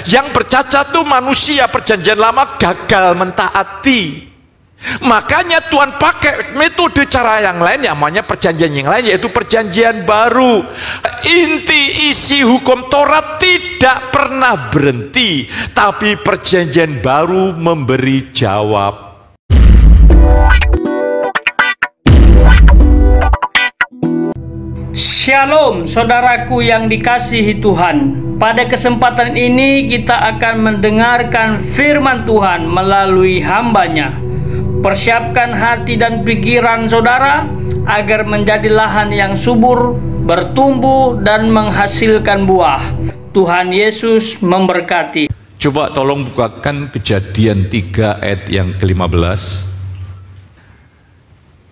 Yang bercacat itu manusia perjanjian lama gagal mentaati. Makanya Tuhan pakai metode cara yang lain, namanya perjanjian yang lain, yaitu perjanjian baru. Inti isi hukum Taurat tidak pernah berhenti, tapi perjanjian baru memberi jawab. Shalom saudaraku yang dikasihi Tuhan. Pada kesempatan ini kita akan mendengarkan firman Tuhan melalui hamba-Nya. Persiapkan hati dan pikiran saudara agar menjadi lahan yang subur, bertumbuh dan menghasilkan buah. Tuhan Yesus memberkati. Coba tolong bukakan Kejadian 3 ayat yang ke-15.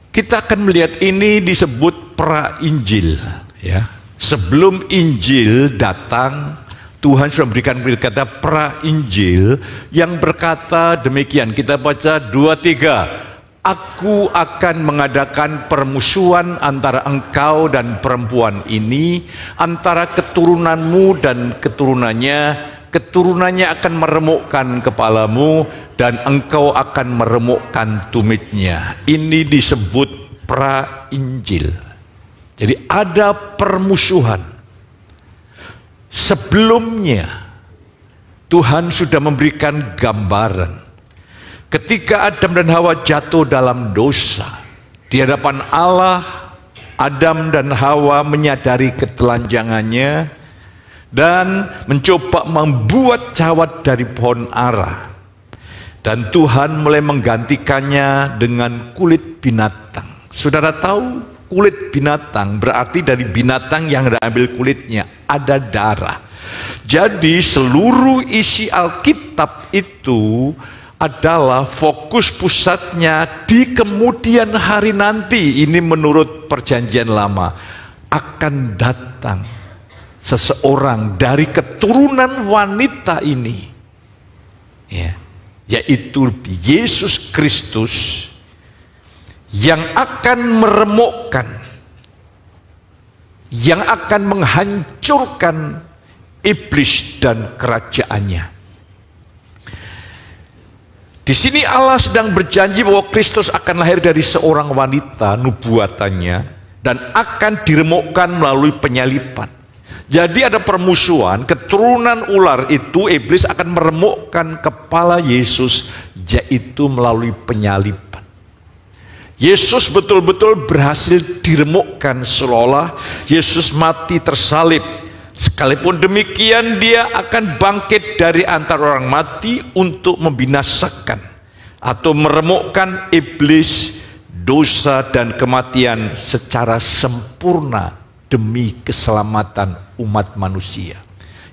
Kita akan melihat ini disebut pra-Injil, ya. Sebelum Injil datang, Tuhan sudah memberikan kata pra-Injil yang berkata demikian. Kita baca 2-3. Aku akan mengadakan permusuhan antara engkau dan perempuan ini, antara keturunanmu dan keturunannya. Keturunannya akan meremukkan kepalamu dan engkau akan meremukkan tumitnya. Ini disebut pra-Injil. Jadi ada permusuhan. Sebelumnya Tuhan sudah memberikan gambaran. Ketika Adam dan Hawa jatuh dalam dosa, di hadapan Allah, Adam dan Hawa menyadari ketelanjangannya dan mencoba membuat cawat dari pohon ara. Dan Tuhan mulai menggantikannya dengan kulit binatang. Saudara tahu, kulit binatang berarti dari binatang yang diambil kulitnya ada darah. Jadi seluruh isi Alkitab itu adalah fokus pusatnya di kemudian hari nanti. Ini menurut perjanjian lama akan datang seseorang dari keturunan wanita ini, ya, yaitu Yesus Kristus, yang akan meremukkan, yang akan menghancurkan iblis dan kerajaannya. Di sini Allah sedang berjanji bahwa Kristus akan lahir dari seorang wanita, nubuatannya, dan akan diremukkan melalui penyalipan. Jadi ada permusuhan, keturunan ular itu, iblis akan meremukkan kepala Yesus, yaitu melalui penyalipan. Yesus betul-betul berhasil diremukkan, seolah Yesus mati tersalib. Sekalipun demikian, dia akan bangkit dari antara orang mati untuk membinasakan atau meremukkan iblis, dosa dan kematian secara sempurna demi keselamatan umat manusia.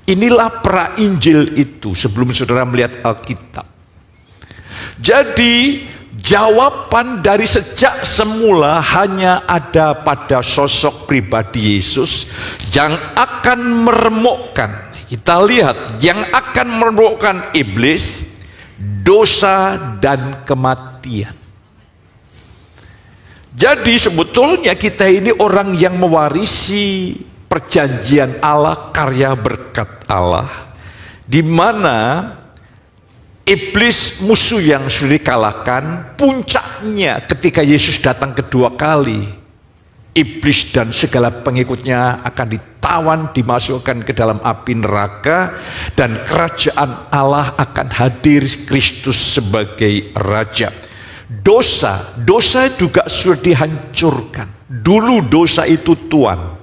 Inilah pra-Injil itu sebelum saudara melihat Alkitab. Jadi jawaban dari sejak semula hanya ada pada sosok pribadi Yesus yang akan meremukkan. Kita lihat, yang akan meremukkan iblis, dosa dan kematian. Jadi sebetulnya kita ini orang yang mewarisi perjanjian Allah, karya berkat Allah, di mana iblis, musuh yang sudah dikalahkan, puncaknya ketika Yesus datang kedua kali. Iblis dan segala pengikutnya akan ditawan, dimasukkan ke dalam api neraka, dan kerajaan Allah akan hadir, Kristus sebagai Raja. Dosa juga sudah dihancurkan. Dulu dosa itu tuan.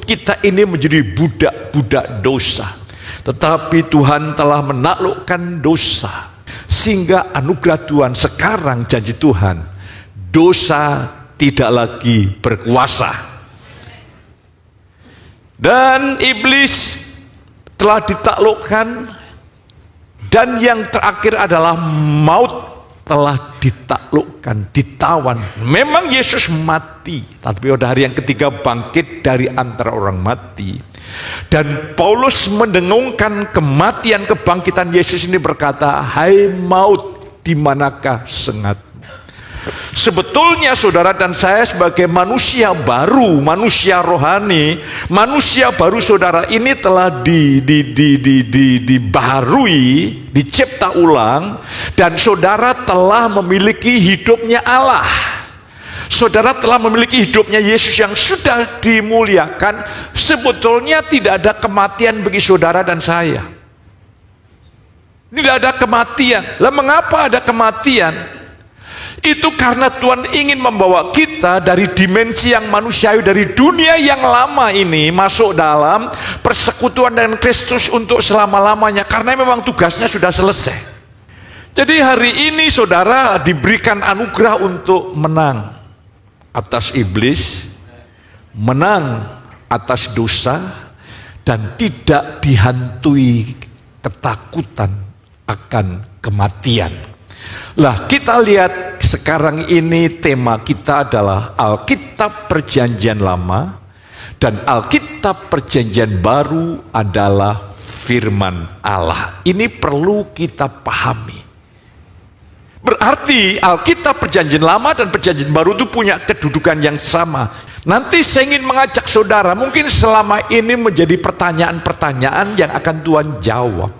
Kita ini menjadi budak-budak dosa. Tetapi Tuhan telah menaklukkan dosa, sehingga anugerah Tuhan sekarang, janji Tuhan, dosa tidak lagi berkuasa. Dan iblis telah ditaklukkan, dan yang terakhir adalah maut telah ditaklukkan, ditawan. Memang Yesus mati, tapi pada hari yang ketiga bangkit dari antara orang mati. Dan Paulus mendengungkan kematian, kebangkitan Yesus ini, berkata, "Hai maut, di manakah sengatmu?" Sebetulnya saudara dan saya sebagai manusia baru, manusia rohani, manusia baru saudara ini telah dibaharui, dicipta ulang, dan saudara telah memiliki hidupnya Allah. Saudara telah memiliki hidupnya Yesus yang sudah dimuliakan. Sebetulnya tidak ada kematian bagi saudara dan saya. Tidak ada kematian. Lah mengapa ada kematian? Itu karena Tuhan ingin membawa kita dari dimensi yang manusiawi, dari dunia yang lama ini masuk dalam persekutuan dengan Kristus untuk selama-lamanya, karena memang tugasnya sudah selesai. Jadi hari ini saudara diberikan anugerah untuk menang atas iblis, menang atas dosa, dan tidak dihantui ketakutan akan kematian. Lah kita lihat sekarang ini tema kita adalah Alkitab Perjanjian Lama, dan Alkitab Perjanjian Baru adalah firman Allah. Ini perlu kita pahami. Berarti Alkitab Perjanjian Lama dan Perjanjian Baru itu punya kedudukan yang sama. Nanti saya ingin mengajak saudara, mungkin selama ini menjadi pertanyaan-pertanyaan yang akan Tuhan jawab.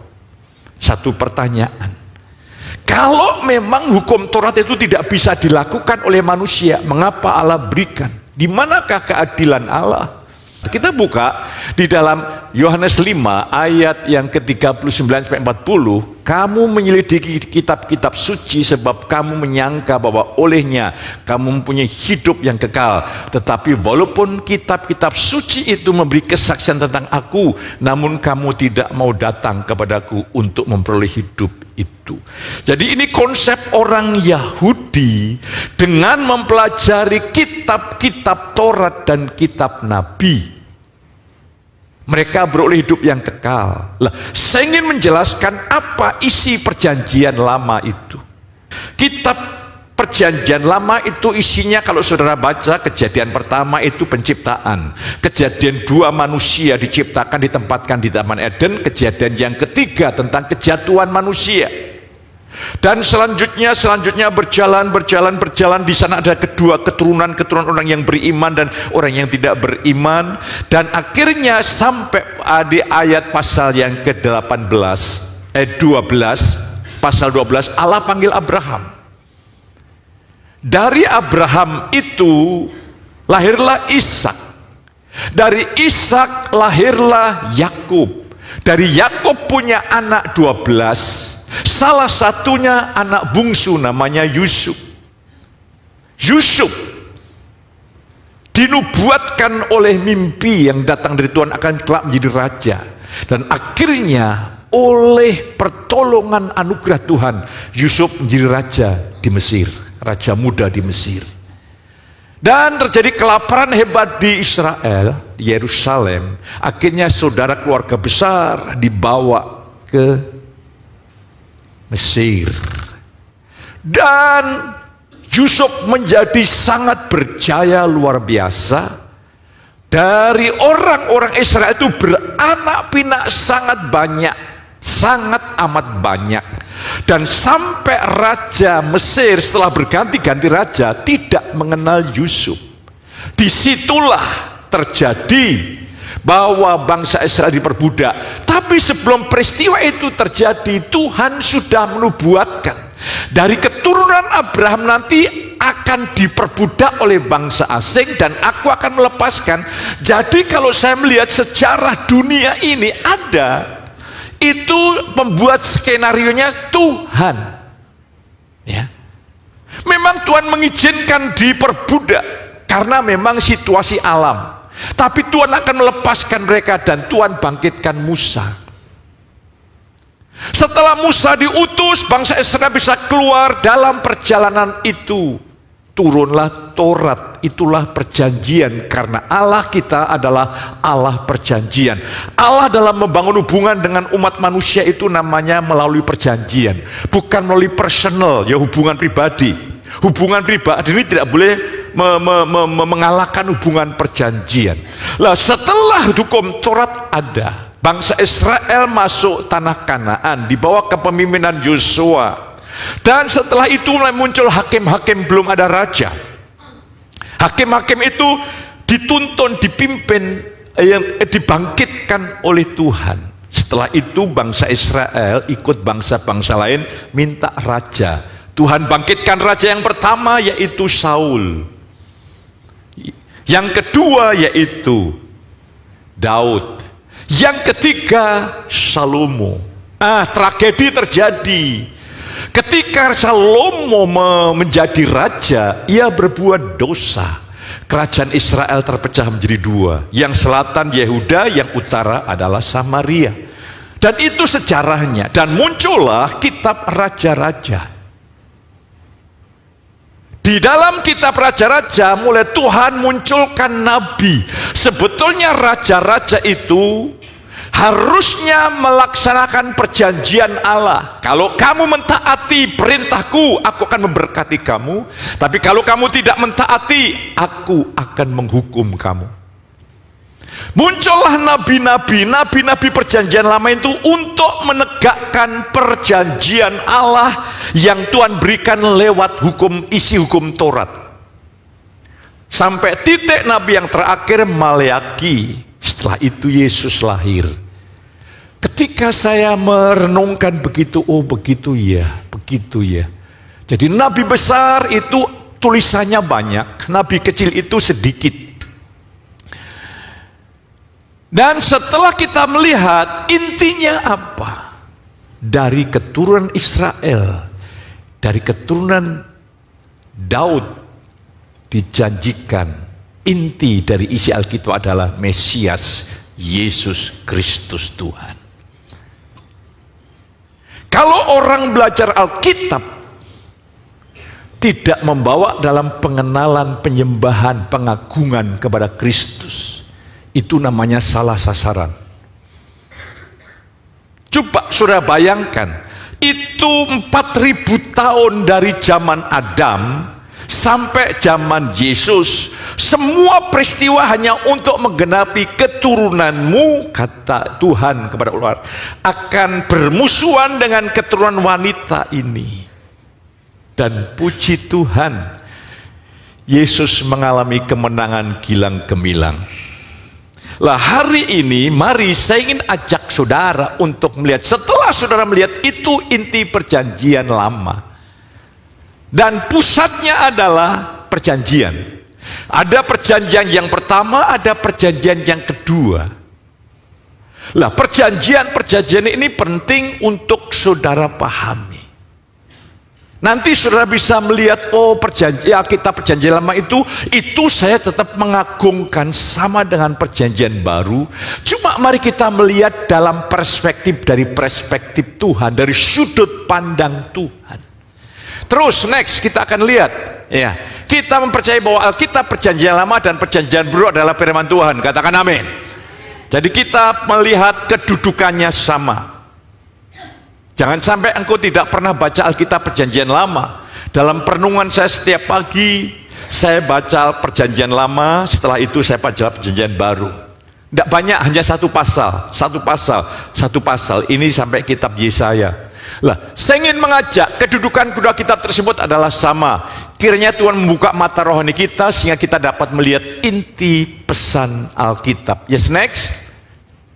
Satu pertanyaan. Kalau memang hukum Taurat itu tidak bisa dilakukan oleh manusia, mengapa Allah berikan? Di manakah keadilan Allah? Kita buka di dalam Yohanes 5 ayat yang ke-39-40. Kamu menyelidiki kitab-kitab suci sebab kamu menyangka bahwa olehnya kamu mempunyai hidup yang kekal. Tetapi walaupun kitab-kitab suci itu memberi kesaksian tentang aku, namun kamu tidak mau datang kepadaku untuk memperoleh hidup itu. Jadi ini konsep orang Yahudi dengan mempelajari kitab-kitab Taurat dan kitab Nabi. Mereka beroleh hidup yang kekal. Lah, saya ingin menjelaskan apa isi perjanjian lama itu. Kitab perjanjian lama itu isinya, kalau saudara baca, kejadian pertama itu penciptaan. Kejadian 2 manusia diciptakan, ditempatkan di Taman Eden. Kejadian yang ketiga tentang kejatuhan manusia. Dan selanjutnya berjalan. Di sana ada kedua keturunan orang yang beriman dan orang yang tidak beriman. Dan akhirnya sampai di ayat pasal yang ke-12, pasal 12, Allah panggil Abraham. Dari Abraham itu lahirlah Ishak. Dari Ishak lahirlah Yakub. Dari Yakub punya anak 12. Salah satunya anak bungsu namanya Yusuf. Yusuf dinubuatkan oleh mimpi yang datang dari Tuhan akan kelak menjadi raja. Dan akhirnya oleh pertolongan anugerah Tuhan, Yusuf menjadi raja di Mesir, raja muda di Mesir. Dan terjadi kelaparan hebat di Israel, di Yerusalem. Akhirnya saudara keluarga besar dibawa ke Mesir. Dan Yusuf menjadi sangat berjaya luar biasa. Dari orang-orang Israel itu beranak pinak sangat banyak, sangat amat banyak. Dan sampai raja Mesir setelah berganti-ganti raja tidak mengenal Yusuf. Disitulah terjadi bahwa bangsa Israel diperbudak. Tapi sebelum peristiwa itu terjadi, Tuhan sudah menubuatkan dari keturunan Abraham nanti akan diperbudak oleh bangsa asing dan aku akan melepaskan. Jadi kalau saya melihat sejarah dunia ini ada, itu membuat skenarionya Tuhan. Ya. Memang Tuhan mengizinkan diperbudak karena memang situasi alam. Tapi Tuhan akan melepaskan mereka dan Tuhan bangkitkan Musa. Setelah Musa diutus, bangsa Israel bisa keluar. Dalam perjalanan itu turunlah Taurat. Itulah perjanjian, karena Allah kita adalah Allah perjanjian. Allah dalam membangun hubungan dengan umat manusia itu namanya melalui perjanjian, bukan melalui personal, ya hubungan pribadi. Hubungan pribadi ini tidak boleh mengalahkan hubungan perjanjian. Lah setelah hukum Taurat ada, bangsa Israel masuk tanah Kanaan di bawah kepemimpinan Yosua. Dan setelah itu mulai muncul hakim-hakim, belum ada raja. Hakim-hakim itu dituntun, dipimpin, dibangkitkan oleh Tuhan. Setelah itu bangsa Israel ikut bangsa-bangsa lain minta raja. Tuhan bangkitkan raja yang pertama, yaitu Saul. Yang kedua yaitu Daud. Yang ketiga Salomo. Tragedi terjadi. Ketika Salomo menjadi raja, ia berbuat dosa. Kerajaan Israel terpecah menjadi dua. Yang selatan Yehuda, yang utara adalah Samaria. Dan itu sejarahnya. Dan muncullah kitab raja-raja. Di dalam kitab raja-raja mulai Tuhan munculkan nabi. Sebetulnya raja-raja itu harusnya melaksanakan perjanjian Allah. Kalau kamu mentaati perintahku, aku akan memberkati kamu. Tapi kalau kamu tidak mentaati, aku akan menghukum kamu. Muncullah nabi-nabi perjanjian lama itu untuk menegakkan perjanjian Allah yang Tuhan berikan lewat isi hukum Taurat. Sampai titik nabi yang terakhir, Maleaki. Setelah itu Yesus lahir. Ketika saya merenungkan begitu, begitu ya. Jadi nabi besar itu tulisannya banyak, nabi kecil itu sedikit. Dan setelah kita melihat intinya apa? Dari keturunan Israel, dari keturunan Daud dijanjikan, inti dari isi Alkitab adalah Mesias, Yesus Kristus Tuhan. Kalau orang belajar Alkitab tidak membawa dalam pengenalan, penyembahan, pengagungan kepada Kristus, itu namanya salah sasaran. Coba saudara bayangkan, itu 4000 tahun dari zaman Adam sampai zaman Yesus, semua peristiwa hanya untuk menggenapi keturunanmu, kata Tuhan kepada ular, akan bermusuhan dengan keturunan wanita ini. Dan puji Tuhan, Yesus mengalami kemenangan gilang gemilang. Lah hari ini mari saya ingin ajak saudara untuk melihat, setelah saudara melihat itu inti perjanjian lama dan pusatnya adalah perjanjian. Ada perjanjian yang pertama, ada perjanjian yang kedua. Lah perjanjian ini penting untuk saudara pahami. Nanti saudara bisa melihat, kitab perjanjian lama itu saya tetap mengagungkan sama dengan perjanjian baru. Cuma mari kita melihat dalam perspektif Tuhan, dari sudut pandang Tuhan. Terus next kita akan lihat, ya, kita mempercayai bahwa Alkitab perjanjian lama dan perjanjian baru adalah firman Tuhan. Katakan amin. Jadi kita melihat kedudukannya sama. Jangan sampai engkau tidak pernah baca Alkitab perjanjian lama. Dalam perenungan saya setiap pagi, saya baca perjanjian lama, setelah itu saya baca perjanjian baru. Tidak banyak, hanya satu pasal. Ini sampai kitab Yesaya. Lah, saya ingin mengajak, kedudukan kedua kitab tersebut adalah sama. Kiranya Tuhan membuka mata rohani kita sehingga kita dapat melihat inti pesan Alkitab. Yes, next.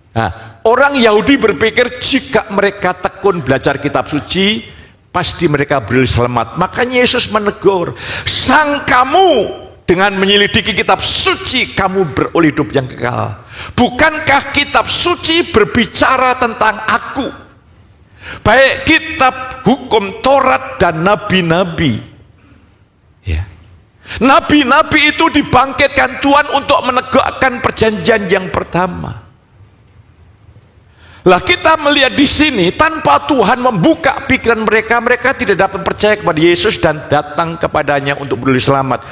Nah, orang Yahudi berpikir jika mereka tekun belajar kitab suci, pasti mereka beroleh selamat. Makanya Yesus menegur, sang kamu dengan menyelidiki kitab suci, kamu beroleh hidup yang kekal. Bukankah kitab suci berbicara tentang aku? Baik kitab hukum Taurat dan nabi-nabi. Ya. Nabi-nabi itu dibangkitkan Tuhan untuk menegakkan perjanjian yang pertama. Lah kita melihat di sini, tanpa Tuhan membuka pikiran mereka, mereka tidak dapat percaya kepada Yesus dan datang kepadanya untuk beroleh selamat.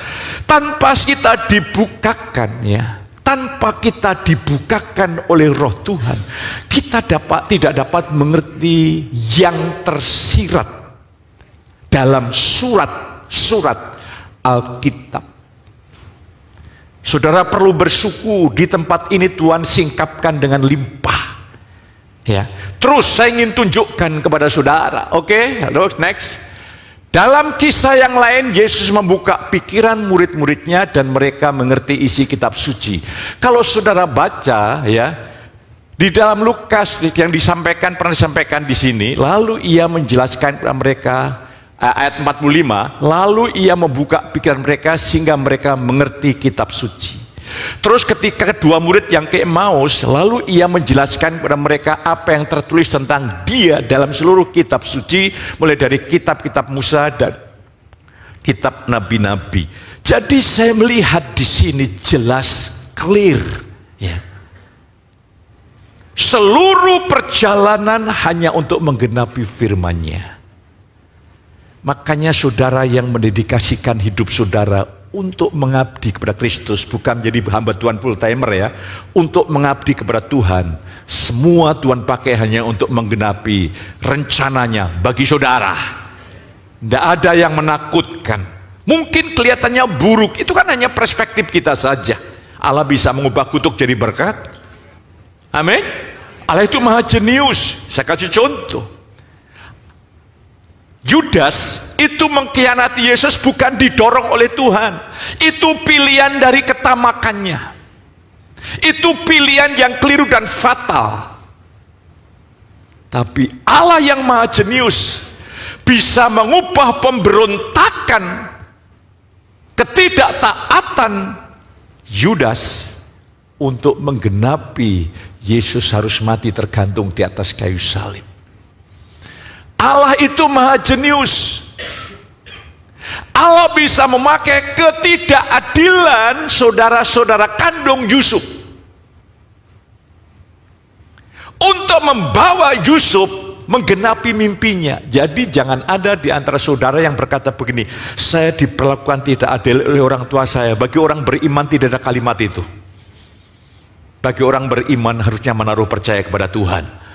Tanpa kita dibukakan, ya, tanpa kita dibukakan oleh Roh Tuhan, kita tidak dapat mengerti yang tersirat dalam surat-surat Alkitab. Saudara perlu bersyukur di tempat ini Tuhan singkapkan dengan limpah. Ya, terus saya ingin tunjukkan kepada saudara, oke, next. Dalam kisah yang lain, Yesus membuka pikiran murid-muridnya dan mereka mengerti isi kitab suci. Kalau saudara baca ya, di dalam Lukas yang pernah disampaikan di sini, lalu ia menjelaskan kepada mereka ayat 45, lalu ia membuka pikiran mereka sehingga mereka mengerti kitab suci. Terus ketika kedua murid yang ke Emmaus, lalu ia menjelaskan kepada mereka apa yang tertulis tentang dia dalam seluruh kitab suci, mulai dari kitab-kitab Musa dan kitab nabi-nabi. Jadi saya melihat di sini jelas, clear, ya. Seluruh perjalanan hanya untuk menggenapi firman-Nya. Makanya saudara yang mendedikasikan hidup saudara untuk mengabdi kepada Kristus, bukan menjadi hamba Tuhan full timer ya, untuk mengabdi kepada Tuhan, semua Tuhan pakai hanya untuk menggenapi rencananya bagi saudara. Tidak ada yang menakutkan. Mungkin kelihatannya buruk, itu kan hanya perspektif kita saja. Allah bisa mengubah kutuk jadi berkat. Amin. Allah itu maha jenius. Saya kasih contoh. Yudas itu mengkhianati Yesus bukan didorong oleh Tuhan. Itu pilihan dari ketamakannya. Itu pilihan yang keliru dan fatal. Tapi Allah yang maha jenius bisa mengubah pemberontakan, ketidaktaatan Yudas untuk menggenapi Yesus harus mati tergantung di atas kayu salib. Allah itu maha jenius. Allah bisa memakai ketidakadilan saudara-saudara kandung Yusuf untuk membawa Yusuf menggenapi mimpinya. Jadi jangan ada di antara saudara yang berkata begini, saya diperlakukan tidak adil oleh orang tua saya. Bagi orang beriman tidak ada kalimat itu. Bagi orang beriman harusnya menaruh percaya kepada Tuhan.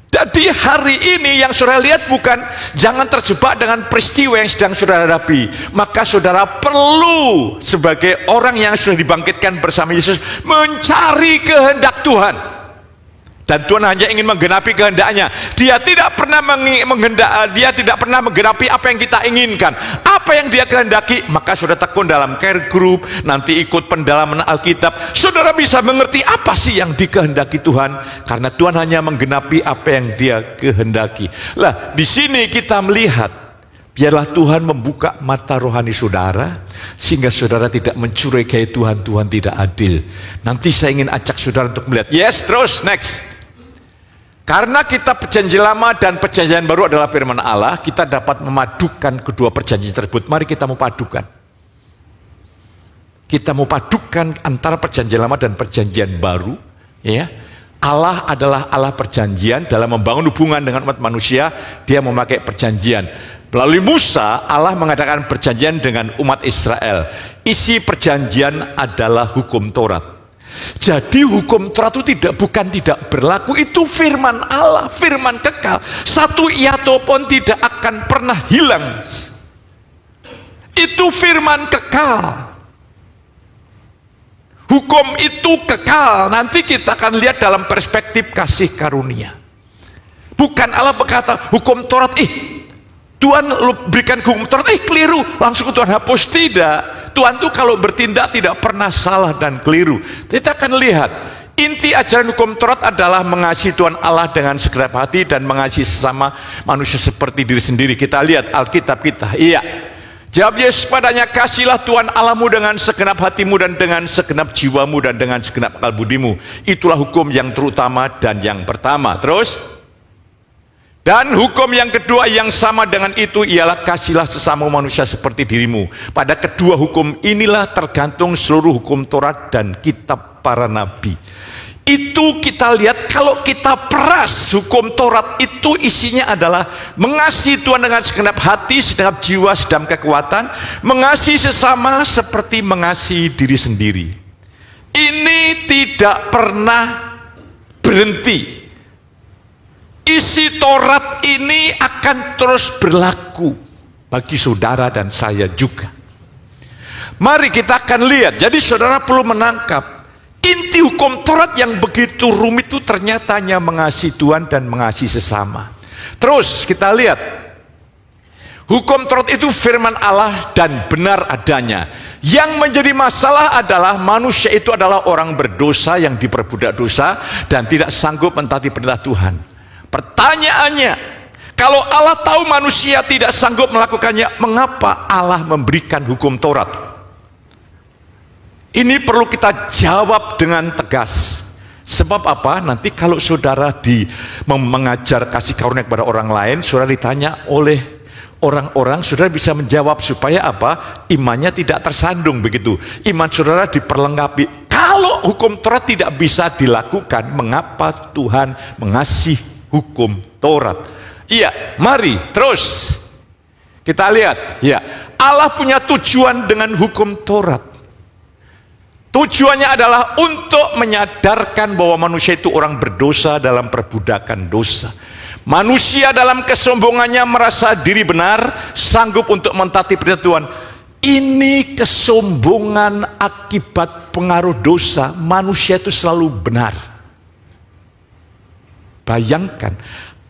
Jadi hari ini yang saudara lihat bukan, jangan terjebak dengan peristiwa yang sedang saudara hadapi. Maka saudara perlu sebagai orang yang sudah dibangkitkan bersama Yesus mencari kehendak Tuhan. Dan Tuhan hanya ingin menggenapi kehendaknya. Dia tidak pernah menggenapi apa yang kita inginkan. Apa yang dia kehendaki, maka saudara tekun dalam care group, nanti ikut pendalaman Alkitab. Saudara bisa mengerti apa sih yang dikehendaki Tuhan, karena Tuhan hanya menggenapi apa yang dia kehendaki. Lah, di sini kita melihat, biarlah Tuhan membuka mata rohani saudara, sehingga saudara tidak mencurigai Tuhan tidak adil. Nanti saya ingin ajak saudara untuk melihat. Yes, terus, next. Karena kitab perjanjian lama dan perjanjian baru adalah firman Allah, kita dapat memadukan kedua perjanjian tersebut. Mari kita mau padukan. Kita mau padukan antara perjanjian lama dan perjanjian baru. Ya, Allah adalah Allah perjanjian. Dalam membangun hubungan dengan umat manusia, dia memakai perjanjian. Melalui Musa, Allah mengadakan perjanjian dengan umat Israel. Isi perjanjian adalah hukum Taurat. Jadi hukum Taurat itu bukan tidak berlaku, itu firman Allah, firman kekal. Satu iota pun tidak akan pernah hilang. Itu firman kekal. Hukum itu kekal. Nanti kita akan lihat dalam perspektif kasih karunia. Bukan Allah berkata hukum Taurat, Tuhan berikan hukum Taurat, keliru, langsung Tuhan hapus. Tidak. Tuhan itu kalau bertindak tidak pernah salah dan keliru. Kita akan lihat, inti ajaran hukum Taurat adalah mengasihi Tuhan Allah dengan segenap hati dan mengasihi sesama manusia seperti diri sendiri. Kita lihat Alkitab kita. Iya. Jawab Yesus padanya, kasihlah Tuhan Allahmu dengan segenap hatimu dan dengan segenap jiwamu dan dengan segenap akal budimu. Itulah hukum yang terutama dan yang pertama. Terus, dan hukum yang kedua yang sama dengan itu ialah kasihlah sesama manusia seperti dirimu. Pada kedua hukum inilah tergantung seluruh hukum Taurat dan kitab para nabi. Itu kita lihat, kalau kita peras hukum Taurat itu isinya adalah mengasihi Tuhan dengan segenap hati, segenap jiwa, segenap kekuatan, mengasihi sesama seperti mengasihi diri sendiri. Ini tidak pernah berhenti. Isi Taurat ini akan terus berlaku bagi saudara dan saya juga. Mari kita akan lihat. Jadi saudara perlu menangkap inti hukum Taurat yang begitu rumit itu ternyata hanya mengasihi Tuhan dan mengasihi sesama. Terus kita lihat Hukum Taurat itu firman Allah dan benar adanya. Yang menjadi masalah adalah manusia itu adalah orang berdosa yang diperbudak dosa dan tidak sanggup mentaati perintah Tuhan. Pertanyaannya, kalau Allah tahu manusia tidak sanggup melakukannya, mengapa Allah memberikan hukum Taurat? Ini perlu kita jawab dengan tegas. Sebab apa? Nanti kalau saudara mengajar kasih karunia kepada orang lain, saudara ditanya oleh orang-orang, saudara bisa menjawab supaya apa? Imannya tidak tersandung begitu. Iman saudara diperlengkapi. Kalau hukum Taurat tidak bisa dilakukan, mengapa Tuhan mengasih hukum Taurat? Iya, mari terus kita lihat. Ya, Allah punya tujuan dengan hukum Taurat. Tujuannya adalah untuk menyadarkan bahwa manusia itu orang berdosa dalam perbudakan dosa. Manusia dalam kesombongannya merasa diri benar, sanggup untuk mentaati perintah Tuhan. Ini kesombongan akibat pengaruh dosa. Manusia itu selalu benar. Bayangkan,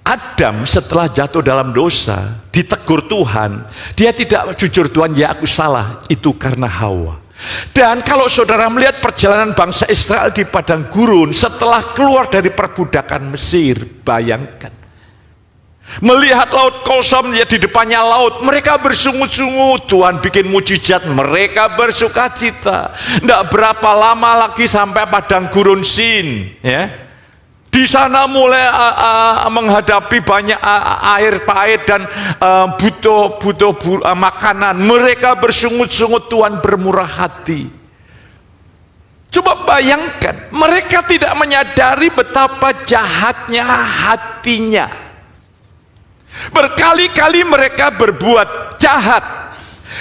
Adam setelah jatuh dalam dosa, ditegur Tuhan. Dia tidak jujur, Tuhan, ya aku salah. Itu karena Hawa. Dan kalau saudara melihat perjalanan bangsa Israel di padang gurun setelah keluar dari perbudakan Mesir, bayangkan. Melihat laut kosong ya, di depannya laut, mereka bersungut-sungut. Tuhan bikin mujizat, mereka bersuka cita. Tidak berapa lama lagi sampai padang gurun Sin, ya. Di sana mulai menghadapi banyak air pahit dan butuh makanan. Mereka bersungut-sungut, Tuhan bermurah hati. Coba bayangkan, mereka tidak menyadari betapa jahatnya hatinya. Berkali-kali mereka berbuat jahat,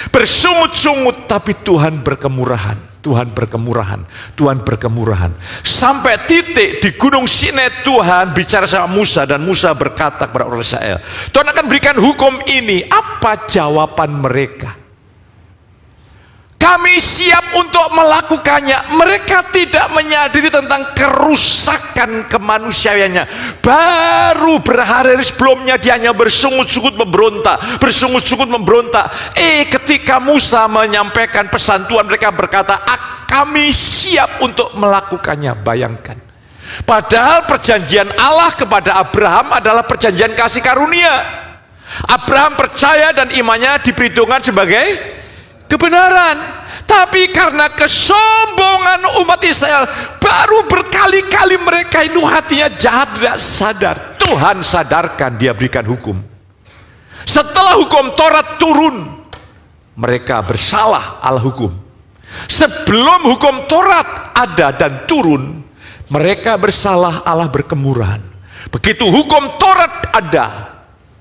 bersungut-sungut, tapi Tuhan berkemurahan. Tuhan berkemurahan, Tuhan berkemurahan. Sampai titik di Gunung Sinai Tuhan bicara sama Musa, dan Musa berkata kepada orang Israel, Tuhan akan berikan hukum ini. Apa jawaban mereka? Kami siap untuk melakukannya. Mereka tidak menyadari tentang kerusakan kemanusiaannya. Baru berhari-hari sebelumnya dia hanya bersungut-sungut memberontak, bersungut-sungut memberontak. Ketika Musa menyampaikan pesan Tuhan, mereka berkata, kami siap untuk melakukannya. Bayangkan. Padahal perjanjian Allah kepada Abraham adalah perjanjian kasih karunia. Abraham percaya dan imannya diperhitungkan sebagai kebenaran. Tapi karena kesombongan umat Israel, baru berkali-kali mereka itu hatinya jahat, tidak sadar. Tuhan sadarkan, dia berikan hukum. Setelah hukum Taurat turun, mereka bersalah, Allah hukum. Sebelum hukum Taurat ada dan turun, mereka bersalah, Allah berkemurahan. Begitu hukum Taurat ada,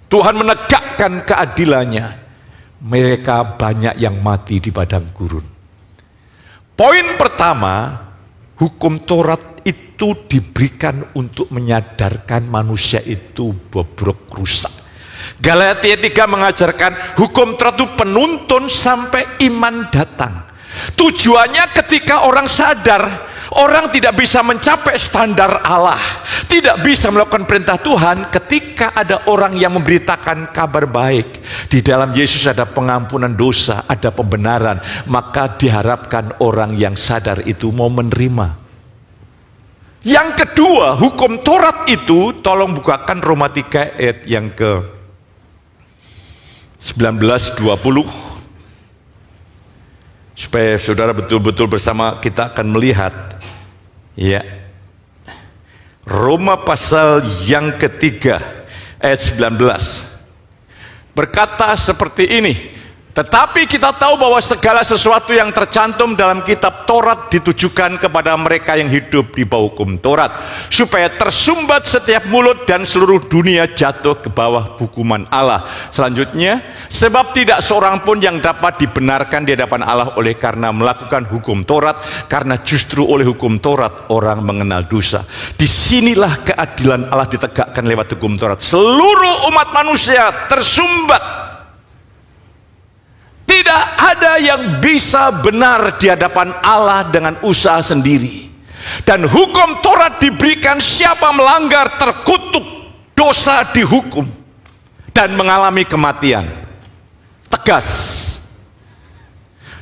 Tuhan menegakkan keadilannya. Mereka banyak yang mati di padang gurun. Poin pertama, hukum Taurat itu diberikan untuk menyadarkan manusia itu bobrok rusak. Galatia 3 mengajarkan hukum Taurat itu penuntun sampai iman datang. Tujuannya ketika orang sadar, orang tidak bisa mencapai standar Allah, tidak bisa melakukan perintah Tuhan. Ketika ada orang yang memberitakan kabar baik, di dalam Yesus ada pengampunan dosa, ada pembenaran, maka diharapkan orang yang sadar itu mau menerima. Yang kedua, hukum Taurat itu, tolong bukakan Roma 3 ayat yang ke 19-20, supaya saudara betul-betul bersama kita akan melihat. Ya, Roma pasal yang ketiga ayat 19 berkata seperti ini. Tetapi kita tahu bahwa segala sesuatu yang tercantum dalam kitab Taurat ditujukan kepada mereka yang hidup di bawah hukum Taurat, supaya tersumbat setiap mulut dan seluruh dunia jatuh ke bawah hukuman Allah. Selanjutnya, sebab tidak seorang pun yang dapat dibenarkan di hadapan Allah oleh karena melakukan hukum Taurat, karena justru oleh hukum Taurat orang mengenal dosa. Disinilah keadilan Allah ditegakkan lewat hukum Taurat. Seluruh umat manusia tersumbat. Tidak ada yang bisa benar di hadapan Allah dengan usaha sendiri. Dan hukum Taurat diberikan, siapa melanggar terkutuk, dosa dihukum dan mengalami kematian. tegas.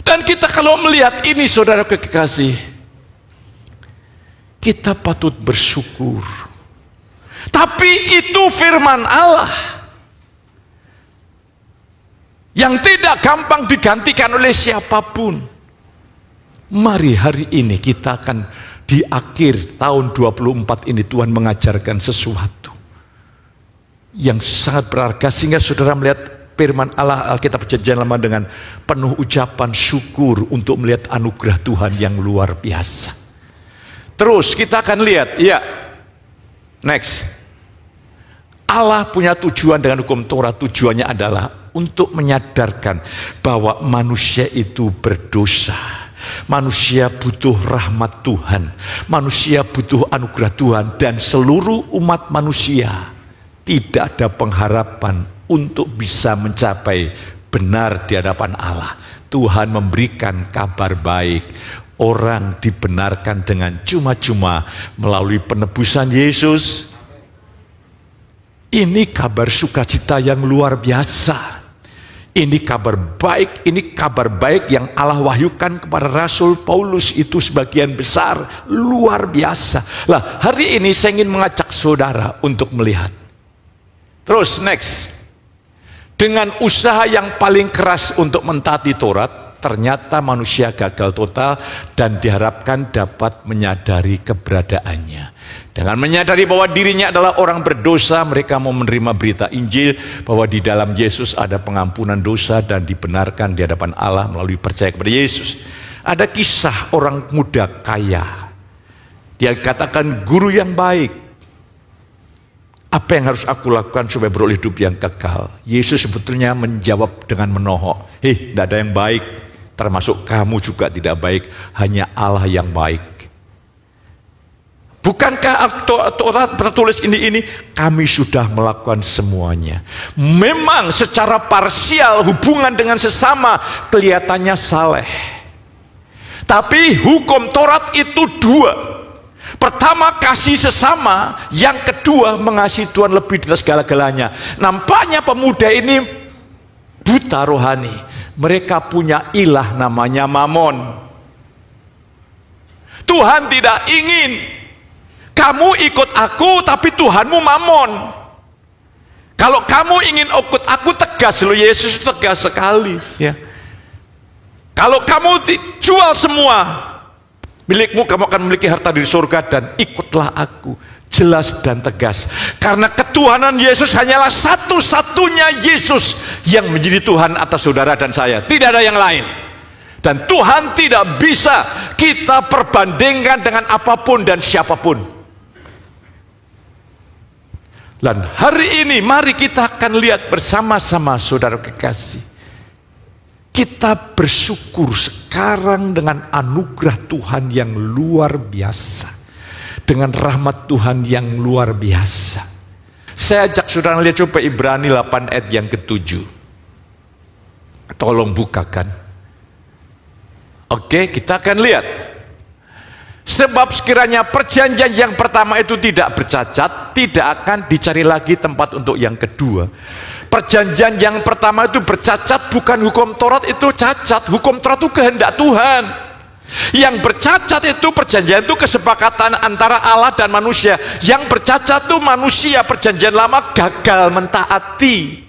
Dan kita kalau melihat ini saudara kekasih, kita patut bersyukur. Tapi itu firman Allah yang tidak gampang digantikan oleh siapapun. Mari hari ini kita akan di akhir tahun 24 ini Tuhan mengajarkan sesuatu yang sangat berharga sehingga saudara melihat firman Allah Alkitab Perjanjian Lama dengan penuh ucapan syukur untuk melihat anugerah Tuhan yang luar biasa. Terus kita akan lihat, ya, next. Allah punya tujuan dengan hukum Taurat. Tujuannya adalah untuk menyadarkan bahwa manusia itu berdosa. Manusia butuh rahmat Tuhan. Manusia butuh anugerah Tuhan. Dan seluruh umat manusia tidak ada pengharapan untuk bisa mencapai benar di hadapan Allah. Tuhan memberikan kabar baik. Orang dibenarkan dengan cuma-cuma melalui penebusan Yesus. Ini kabar sukacita yang luar biasa. Ini kabar baik yang Allah wahyukan kepada Rasul Paulus itu sebagian besar luar biasa. Lah, hari ini saya ingin mengajak saudara untuk melihat. Terus next. Dengan usaha yang paling keras untuk mentaati Taurat, ternyata manusia gagal total dan diharapkan dapat menyadari keberadaannya. Dengan menyadari bahwa dirinya adalah orang berdosa, mereka mau menerima berita Injil bahwa di dalam Yesus ada pengampunan dosa dan dibenarkan di hadapan Allah melalui percaya kepada Yesus. Ada kisah orang muda kaya. Dia katakan, guru yang baik, apa yang harus aku lakukan supaya beroleh hidup yang kekal? Yesus sebetulnya menjawab dengan menohok, tidak ada yang baik, termasuk kamu juga tidak baik, hanya Allah yang baik. Bukankah Taurat tertulis ini? Kami sudah melakukan semuanya. Memang secara parsial hubungan dengan sesama kelihatannya saleh. Tapi hukum Taurat itu dua. Pertama, kasih sesama. Yang kedua, mengasihi Tuhan lebih dari segala-galanya. Nampaknya pemuda ini buta rohani. Mereka punya ilah namanya Mamon. Tuhan tidak ingin kamu ikut aku, tapi Tuhanmu Mamon. Kalau kamu ingin ikut aku, tegas loh, Yesus tegas sekali. Ya. Kalau kamu jual semua milikmu, kamu akan memiliki harta di surga dan ikutlah aku. Jelas dan tegas. Karena ketuhanan Yesus hanyalah satu-satunya Yesus yang menjadi Tuhan atas saudara dan saya. Tidak ada yang lain. Dan Tuhan tidak bisa kita perbandingkan dengan apapun dan siapapun. Dan hari ini mari kita akan lihat bersama-sama saudara kekasih. Kita bersyukur sekarang dengan anugerah Tuhan yang luar biasa. Dengan rahmat Tuhan yang luar biasa. Saya ajak saudara lihat coba Ibrani 8 ayat yang ke-7. Tolong bukakan. Oke, kita akan lihat. Sebab sekiranya perjanjian yang pertama itu tidak bercacat, tidak akan dicari lagi tempat untuk yang kedua. Perjanjian yang pertama itu bercacat, bukan hukum Taurat itu cacat. Hukum Taurat itu kehendak Tuhan. Yang bercacat itu perjanjian itu kesepakatan antara Allah dan manusia. Yang bercacat itu manusia, perjanjian lama gagal mentaati.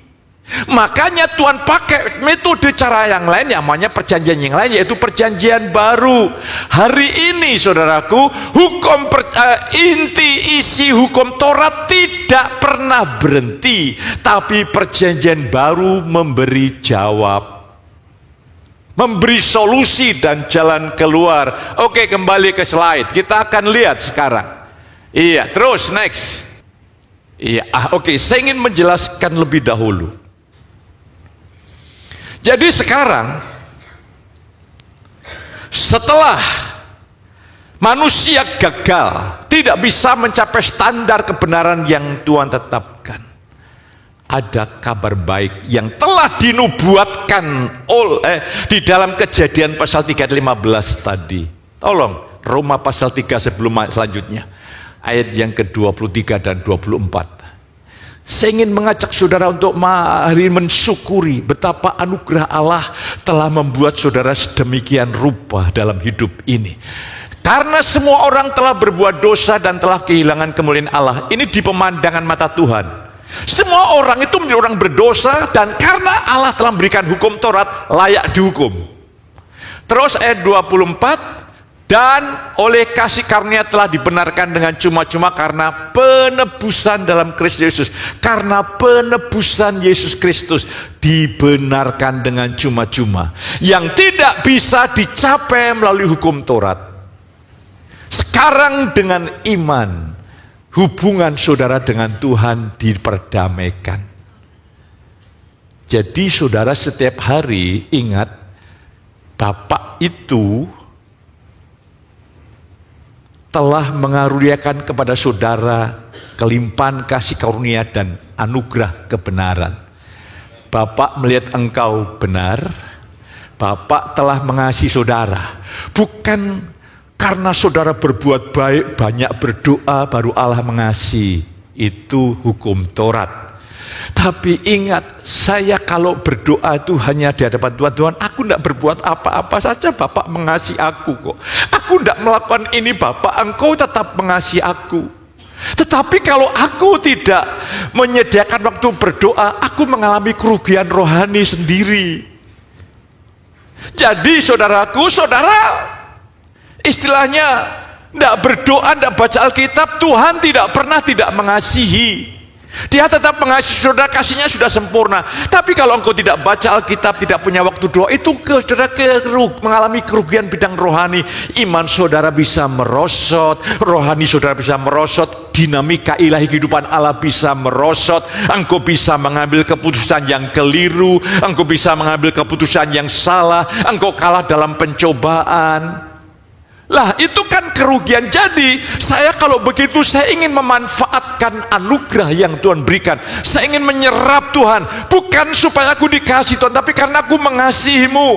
Makanya Tuhan pakai metode cara yang lain, namanya perjanjian yang lain, yaitu perjanjian baru. Hari ini saudaraku, inti isi hukum Taurat tidak pernah berhenti, tapi perjanjian baru memberi jawab, memberi solusi dan jalan keluar. Oke, kembali ke slide. Kita akan lihat sekarang. Iya, terus next. Iya, oke, saya ingin menjelaskan lebih dahulu. Jadi sekarang, setelah manusia gagal, tidak bisa mencapai standar kebenaran yang Tuhan tetapkan, ada kabar baik yang telah dinubuatkan di dalam Kejadian pasal 3 ayat 15 tadi. Tolong, Roma pasal 3 sebelum selanjutnya, ayat yang ke-23 dan 24. Saya ingin mengajak saudara untuk hari ini mensyukuri betapa anugerah Allah telah membuat saudara sedemikian rupa dalam hidup ini. Karena semua orang telah berbuat dosa dan telah kehilangan kemuliaan Allah. Ini di pemandangan mata Tuhan. Semua orang itu menjadi orang berdosa, dan karena Allah telah memberikan hukum Taurat, layak dihukum. Terus ayat 24, dan oleh kasih karunia telah dibenarkan dengan cuma-cuma karena penebusan dalam Kristus Yesus. Karena penebusan Yesus Kristus dibenarkan dengan cuma-cuma, yang tidak bisa dicapai melalui hukum Taurat. Sekarang dengan iman, hubungan saudara dengan Tuhan diperdamaikan. Jadi saudara setiap hari ingat, Bapa itu telah mengaruniakan kepada saudara kelimpahan kasih karunia dan anugerah kebenaran. Bapa melihat engkau benar, Bapa telah mengasihi saudara. Bukan karena saudara berbuat baik, banyak berdoa, baru Allah mengasihi. Itu hukum Taurat. Tapi ingat, saya kalau berdoa itu hanya di hadapan Tuhan. Tuhan, aku tidak berbuat apa-apa saja, Bapak mengasihi aku kok. Aku tidak melakukan ini, Bapak, engkau tetap mengasihi aku. Tetapi kalau aku tidak menyediakan waktu berdoa, aku mengalami kerugian rohani sendiri. Jadi saudaraku, saudara istilahnya tidak berdoa, tidak baca Alkitab, Tuhan tidak pernah tidak mengasihi. Dia tetap mengasihi saudara, kasihnya sudah sempurna. Tapi kalau engkau tidak baca Alkitab, tidak punya waktu doa, itu saudara mengalami kerugian bidang rohani. Iman saudara bisa merosot, rohani saudara bisa merosot, dinamika ilahi kehidupan Allah bisa merosot. Engkau bisa mengambil keputusan yang keliru, engkau bisa mengambil keputusan yang salah, engkau kalah dalam pencobaan. Lah itu kan kerugian. Jadi saya kalau begitu, saya ingin memanfaatkan anugerah yang Tuhan berikan. Saya ingin menyerap Tuhan, bukan supaya aku dikasih Tuhan, tapi karena aku mengasihimu.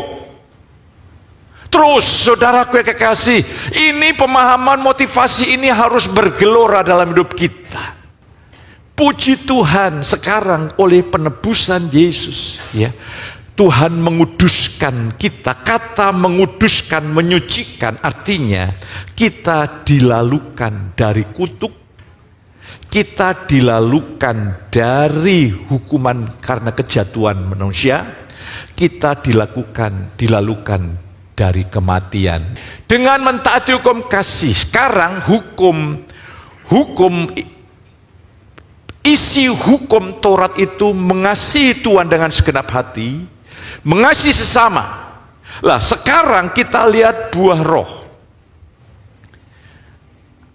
Terus saudaraku yang kekasih, ini pemahaman motivasi ini harus bergelora dalam hidup kita. Puji Tuhan, sekarang oleh penebusan Yesus, ya, Tuhan menguduskan kita. Kata menguduskan, menyucikan, artinya kita dilalukan dari kutuk, kita dilalukan dari hukuman karena kejatuhan manusia, kita dilalukan dari kematian. Dengan mentaati hukum kasih, sekarang isi hukum Taurat itu mengasihi Tuhan dengan segenap hati, mengasihi sesama. Lah sekarang kita lihat buah roh.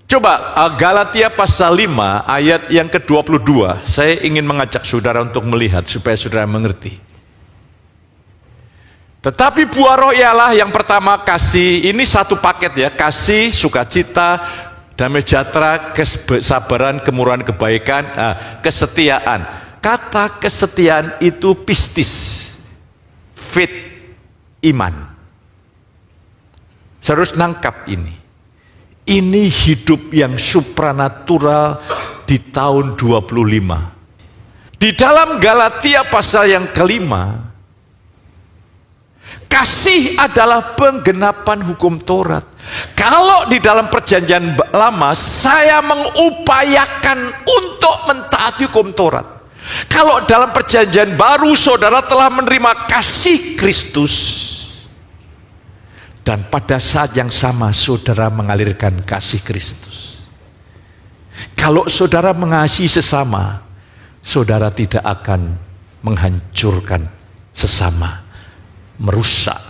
Coba Galatia pasal 5 ayat yang ke-22. Saya ingin mengajak saudara untuk melihat supaya saudara mengerti. Tetapi buah roh ialah yang pertama kasih. Ini satu paket ya, kasih, sukacita, damai sejahtera, kesabaran, kemurahan, kebaikan, kesetiaan. Kata kesetiaan itu pistis, fit, iman. Saya harus nangkap ini. Ini hidup yang supranatural di tahun 25. Di dalam Galatia pasal yang kelima, kasih adalah penggenapan hukum Taurat. Kalau di dalam perjanjian lama, saya mengupayakan untuk mentaati hukum Taurat. Kalau dalam perjanjian baru, saudara telah menerima kasih Kristus. Dan pada saat yang sama, saudara mengalirkan kasih Kristus. Kalau saudara mengasihi sesama, saudara tidak akan menghancurkan sesama, merusak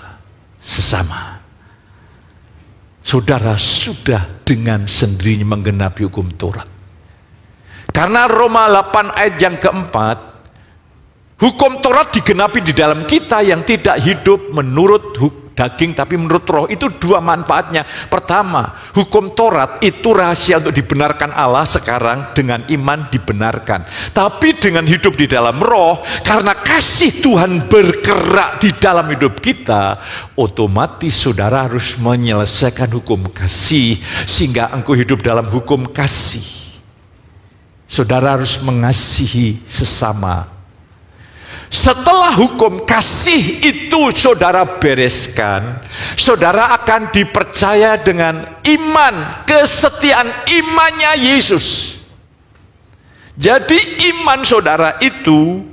sesama. Saudara sudah dengan sendirinya menggenapi hukum Taurat. Karena Roma 8 ayat yang keempat, hukum Taurat digenapi di dalam kita yang tidak hidup menurut daging tapi menurut roh. Itu dua manfaatnya. Pertama, hukum Taurat itu rahasia untuk dibenarkan Allah sekarang, dengan iman dibenarkan. Tapi dengan hidup di dalam roh, karena kasih Tuhan bergerak di dalam hidup kita, otomatis saudara harus menyelesaikan hukum kasih, sehingga engkau hidup dalam hukum kasih. saudara harus mengasihi sesama. Setelah hukum kasih itu saudara bereskan, saudara akan dipercaya dengan iman, kesetiaan imannya Yesus. Jadi iman saudara itu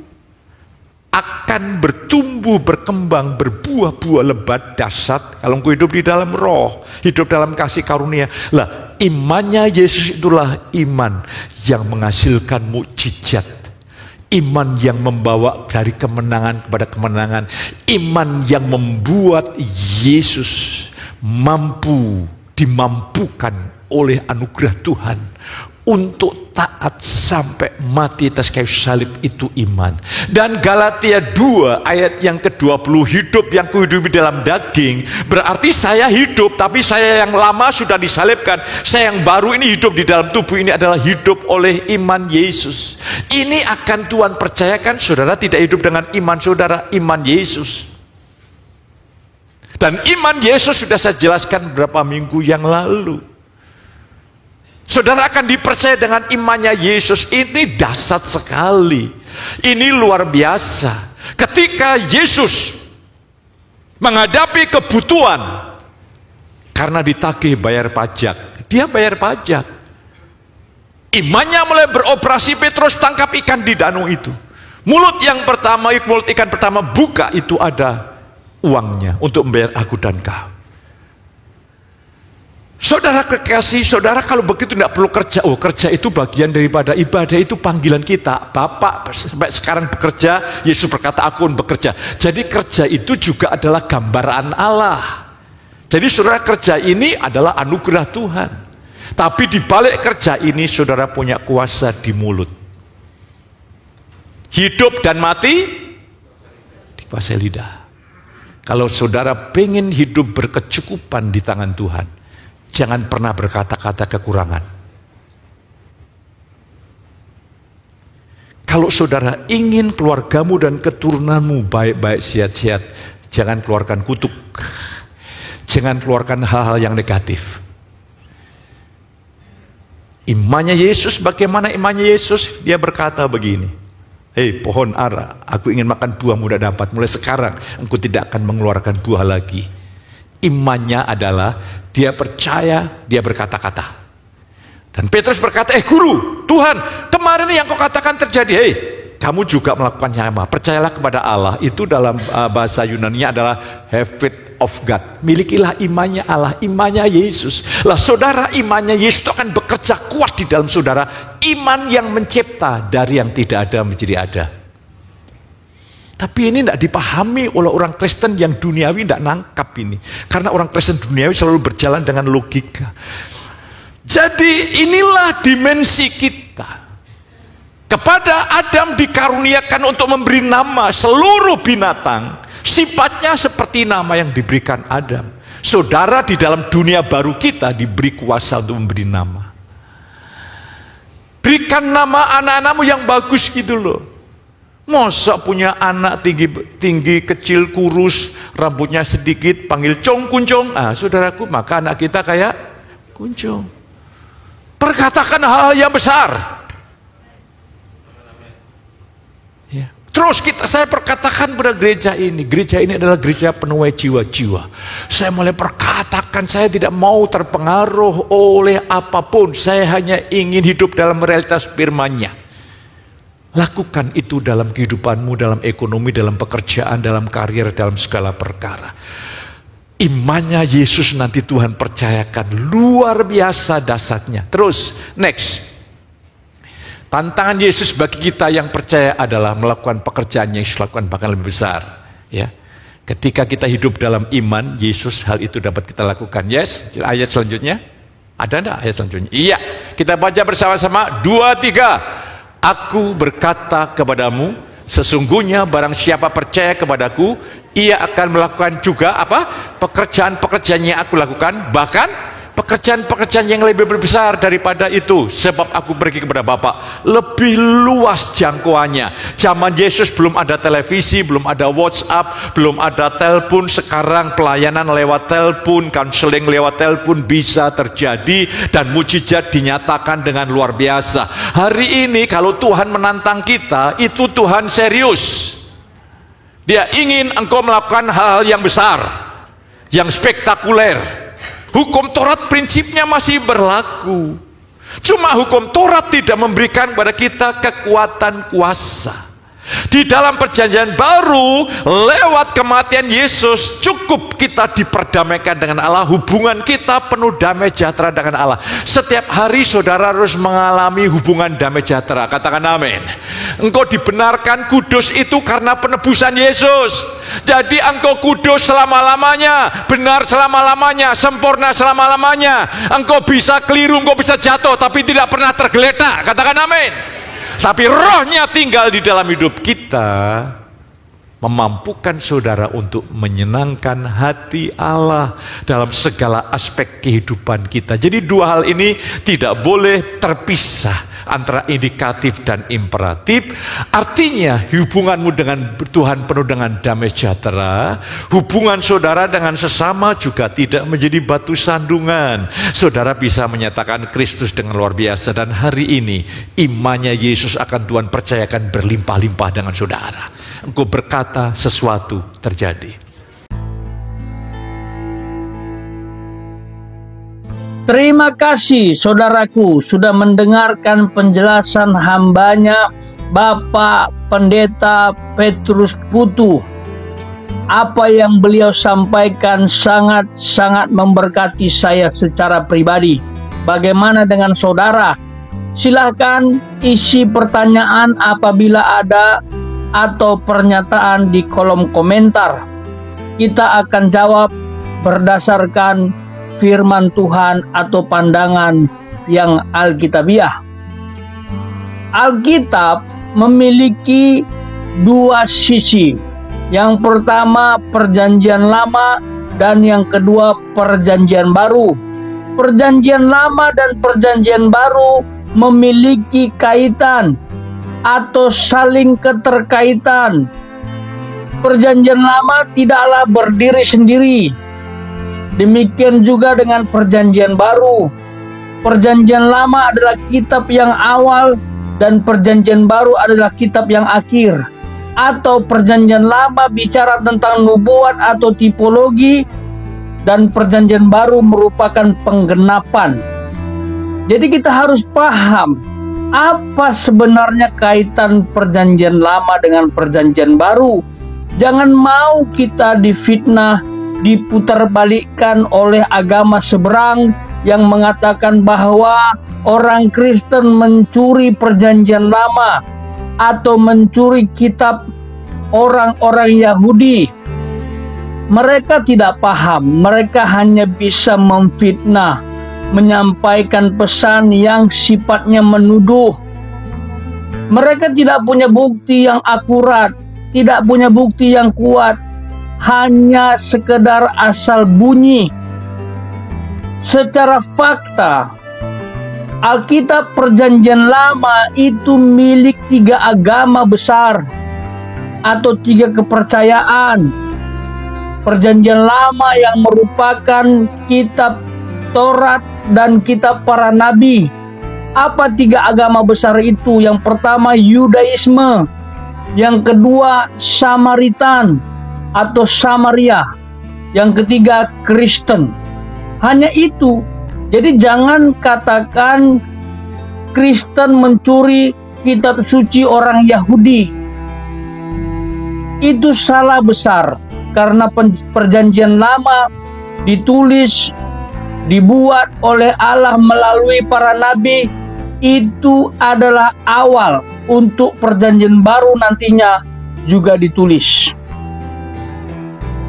akan bertumbuh, berkembang, berbuah-buah lebat, dahsyat kalau engkau hidup di dalam roh, hidup dalam kasih karunia. Lah, imannya Yesus itulah iman yang menghasilkan mukjizat. Iman yang membawa dari kemenangan kepada kemenangan. Iman yang membuat Yesus dimampukan oleh anugerah Tuhan untuk taat sampai mati atas kayu salib. Itu iman. Dan Galatia 2 ayat yang ke-20, hidup yang kuhidupi dalam daging, berarti saya hidup, tapi saya yang lama sudah disalibkan. Saya yang baru ini hidup di dalam tubuh ini adalah hidup oleh iman Yesus. Ini akan Tuhan percayakan, saudara tidak hidup dengan iman saudara, iman Yesus. Dan iman Yesus sudah saya jelaskan beberapa minggu yang lalu. Saudara akan dipercaya dengan imannya Yesus. Ini dahsyat sekali. Ini luar biasa. Ketika Yesus menghadapi kebutuhan karena ditagih bayar pajak, dia bayar pajak. Imannya mulai beroperasi. Petrus tangkap ikan di danau itu. Mulut ikan pertama buka, itu ada uangnya untuk membayar aku dan kau. Saudara kekasih, saudara kalau begitu tidak perlu kerja. Oh, kerja itu bagian daripada ibadah, itu panggilan kita. Bapak sampai sekarang bekerja, Yesus berkata aku bekerja. Jadi kerja itu juga adalah gambaran Allah. Jadi saudara, kerja ini adalah anugerah Tuhan. Tapi di balik kerja ini saudara punya kuasa di mulut. Hidup dan mati dikuasai lidah. Kalau saudara pengen hidup berkecukupan di tangan Tuhan, jangan pernah berkata-kata kekurangan. Kalau saudara ingin keluargamu dan keturunanmu baik-baik, sehat-sehat, jangan keluarkan kutuk. Jangan keluarkan hal-hal yang negatif. Imannya Yesus, bagaimana imannya Yesus? Dia berkata begini, hei pohon ara, aku ingin makan buah muda dapat. Mulai sekarang engkau tidak akan mengeluarkan buah lagi. Imannya adalah dia percaya, dia berkata-kata. Dan Petrus berkata, guru, Tuhan, kemarin yang kau katakan terjadi. Hei, kamu juga melakukan sama. Percayalah kepada Allah. Itu dalam bahasa Yunani adalah have faith of God. Milikilah imannya Allah, imannya Yesus. Lah saudara, imannya Yesus itu akan bekerja kuat di dalam saudara. Iman yang mencipta dari yang tidak ada menjadi ada. Tapi ini tidak dipahami oleh orang Kristen yang duniawi, tidak nangkap ini. Karena orang Kristen duniawi selalu berjalan dengan logika. Jadi inilah dimensi kita. Kepada Adam dikaruniakan untuk memberi nama seluruh binatang. Sifatnya seperti nama yang diberikan Adam. Saudara, di dalam dunia baru kita diberi kuasa untuk memberi nama. Berikan nama anak-anakmu yang bagus gitu loh. Masa punya anak tinggi, kecil, kurus, rambutnya sedikit, panggil cong kuncong. Saudaraku, maka anak kita kayak kuncung. Perkatakan hal yang besar. Ya. Terus saya perkatakan pada gereja ini. Gereja ini adalah gereja penuai jiwa-jiwa. Saya mulai perkatakan, saya tidak mau terpengaruh oleh apapun. Saya hanya ingin hidup dalam realitas firman-Nya. Lakukan itu dalam kehidupanmu, dalam ekonomi, dalam pekerjaan, dalam karir, dalam segala perkara. Imannya Yesus nanti Tuhan percayakan luar biasa dahsyatnya. Terus, next. Tantangan Yesus bagi kita yang percaya adalah melakukan pekerjaan yang Yesus lakukan bahkan lebih besar. Ya, ketika kita hidup dalam iman Yesus, hal itu dapat kita lakukan. Yes, ayat selanjutnya. Ada enggak ayat selanjutnya? Iya, kita baca bersama-sama. 2, 3. Aku berkata kepadamu, sesungguhnya barang siapa percaya kepadaku, ia akan melakukan juga apa? Pekerjaan-pekerjaan yang aku lakukan, bahkan pekerjaan-pekerjaan yang lebih besar daripada itu, sebab aku pergi kepada Bapa. Lebih luas jangkauannya. Zaman Yesus belum ada televisi, belum ada WhatsApp, belum ada telepon. Sekarang pelayanan lewat telepon, konseling lewat telepon bisa terjadi, dan mujizat dinyatakan dengan luar biasa. Hari ini kalau Tuhan menantang kita, itu Tuhan serius. Dia ingin engkau melakukan hal yang besar, yang spektakuler. Hukum Taurat prinsipnya masih berlaku. Cuma hukum Taurat tidak memberikan kepada kita kekuatan kuasa. Di dalam perjanjian baru, lewat kematian Yesus, cukup kita diperdamaikan dengan Allah. Hubungan kita penuh damai sejahtera dengan Allah. Setiap hari saudara harus mengalami hubungan damai sejahtera. Katakan amin. Engkau dibenarkan kudus itu karena penebusan Yesus. Jadi engkau kudus selama-lamanya, benar selama-lamanya, sempurna selama-lamanya. Engkau bisa keliru, engkau bisa jatuh, tapi tidak pernah tergeletak. Katakan amin. Tapi rohnya tinggal di dalam hidup kita, memampukan saudara untuk menyenangkan hati Allah dalam segala aspek kehidupan kita. Jadi dua hal ini tidak boleh terpisah, antara indikatif dan imperatif. Artinya hubunganmu dengan Tuhan penuh dengan damai sejahtera. Hubungan saudara dengan sesama juga tidak menjadi batu sandungan. Saudara bisa menyatakan Kristus dengan luar biasa, dan hari ini imannya Yesus akan Tuhan percayakan berlimpah-limpah dengan saudara. Engkau berkata sesuatu terjadi. Terima kasih saudaraku sudah mendengarkan penjelasan hambanya Bapak Pendeta Petrus Putu. Apa yang beliau sampaikan sangat-sangat memberkati saya secara pribadi. Bagaimana dengan saudara? Silahkan isi pertanyaan apabila ada atau pernyataan di kolom komentar. Kita akan jawab berdasarkan firman Tuhan atau pandangan yang alkitabiah. Alkitab memiliki dua sisi. Yang pertama perjanjian lama, dan yang kedua perjanjian baru. Perjanjian lama dan perjanjian baru memiliki kaitan atau saling keterkaitan. Perjanjian lama tidaklah berdiri sendiri. Demikian juga dengan perjanjian baru. Perjanjian lama adalah kitab yang awal, dan perjanjian baru adalah kitab yang akhir. Atau perjanjian lama bicara tentang nubuat atau tipologi, dan perjanjian baru merupakan penggenapan. Jadi kita harus paham apa sebenarnya kaitan perjanjian lama dengan perjanjian baru. Jangan mau kita difitnah, diputarbalikkan oleh agama seberang yang mengatakan bahwa orang Kristen mencuri perjanjian lama atau mencuri kitab orang-orang Yahudi. Mereka tidak paham, mereka hanya bisa memfitnah, menyampaikan pesan yang sifatnya menuduh. Mereka tidak punya bukti yang akurat, tidak punya bukti yang kuat, hanya sekedar asal bunyi. Secara fakta, Alkitab perjanjian lama itu milik tiga agama besar atau tiga kepercayaan. Perjanjian lama yang merupakan kitab Taurat dan kitab para nabi. Apa tiga agama besar itu? Yang pertama Yudaisme, yang kedua Samaritan atau Samaria, yang ketiga Kristen. Hanya itu. Jadi jangan katakan Kristen mencuri kitab suci orang Yahudi. Itu salah besar, karena perjanjian lama ditulis, dibuat oleh Allah melalui para nabi. Itu adalah awal untuk perjanjian baru nantinya juga ditulis.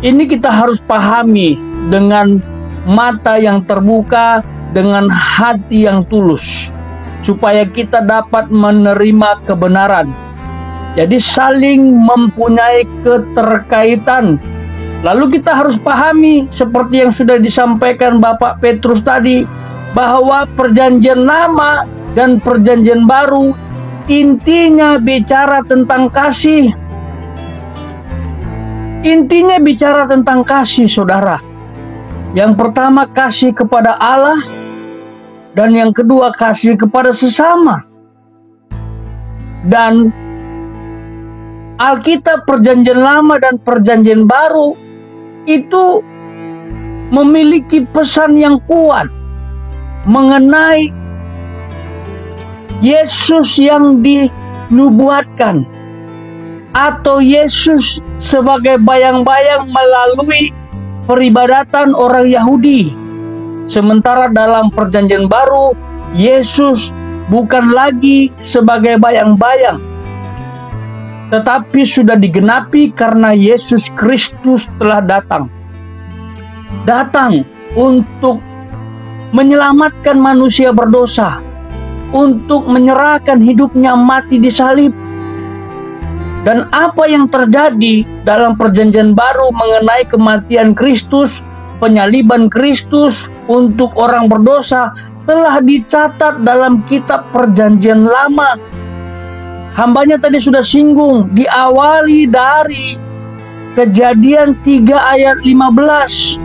Ini kita harus pahami dengan mata yang terbuka, dengan hati yang tulus, supaya kita dapat menerima kebenaran. Jadi saling mempunyai keterkaitan Lalu kita harus pahami seperti yang sudah disampaikan Bapak Petrus tadi, bahwa perjanjian lama dan perjanjian baru intinya bicara tentang kasih. Intinya bicara tentang kasih, saudara. Yang pertama kasih kepada Allah, dan yang kedua kasih kepada sesama. Dan Alkitab perjanjian lama dan perjanjian baru itu memiliki pesan yang kuat mengenai Yesus yang dinubuatkan, atau Yesus sebagai bayang-bayang melalui peribadatan orang Yahudi. Sementara dalam perjanjian baru, Yesus bukan lagi sebagai bayang-bayang, tetapi sudah digenapi karena Yesus Kristus telah datang untuk menyelamatkan manusia berdosa, untuk menyerahkan hidupnya mati di salib. Dan apa yang terjadi dalam perjanjian baru mengenai kematian Kristus, penyaliban Kristus untuk orang berdosa, telah dicatat dalam kitab perjanjian lama. Hambanya tadi sudah singgung, diawali dari Kejadian 3 ayat 15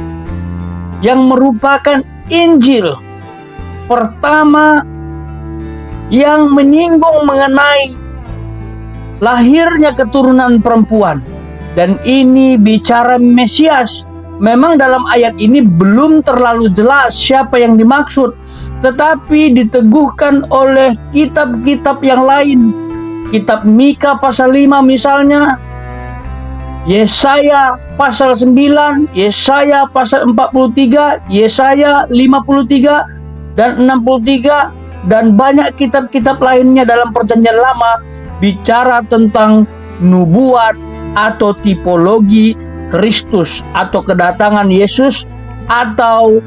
yang merupakan Injil pertama yang menyinggung mengenai lahirnya keturunan perempuan. Dan ini bicara Mesias. Memang dalam ayat ini belum terlalu jelas siapa yang dimaksud, tetapi diteguhkan oleh kitab-kitab yang lain. Kitab Mika pasal 5 misalnya, Yesaya pasal 9, Yesaya pasal 43, Yesaya 53 dan 63, dan banyak kitab-kitab lainnya dalam perjanjian lama bicara tentang nubuat atau tipologi Kristus atau kedatangan Yesus atau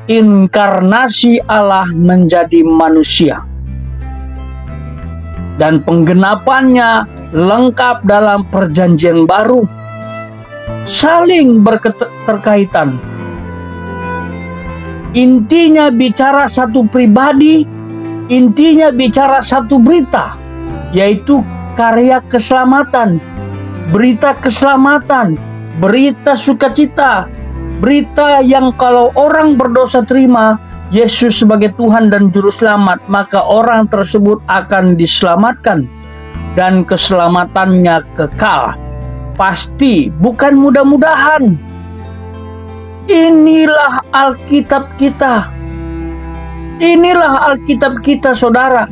inkarnasi Allah menjadi manusia. Dan penggenapannya lengkap dalam perjanjian baru, saling berketerkaitan. Intinya bicara satu pribadi, intinya bicara satu berita, yaitu karya keselamatan, berita keselamatan, berita sukacita, berita yang kalau orang berdosa terima Yesus sebagai Tuhan dan Juru Selamat, maka orang tersebut akan diselamatkan dan keselamatannya kekal. Pasti, bukan mudah-mudahan. Inilah Alkitab kita. Inilah Alkitab kita, saudara.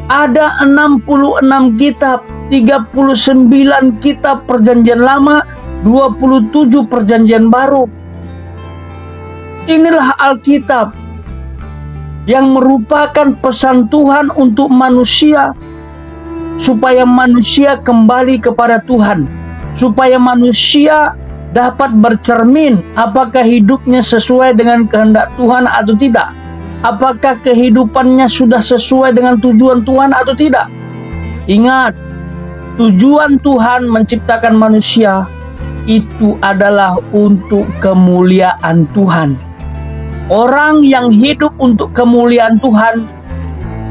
Ada 66 kitab, 39 kitab perjanjian lama, 27 perjanjian baru. Inilah Alkitab yang merupakan pesan Tuhan untuk manusia, supaya manusia kembali kepada Tuhan, supaya manusia dapat bercermin apakah hidupnya sesuai dengan kehendak Tuhan atau tidak, apakah kehidupannya sudah sesuai dengan tujuan Tuhan atau tidak. Ingat, tujuan Tuhan menciptakan manusia itu adalah untuk kemuliaan Tuhan. Orang yang hidup untuk kemuliaan Tuhan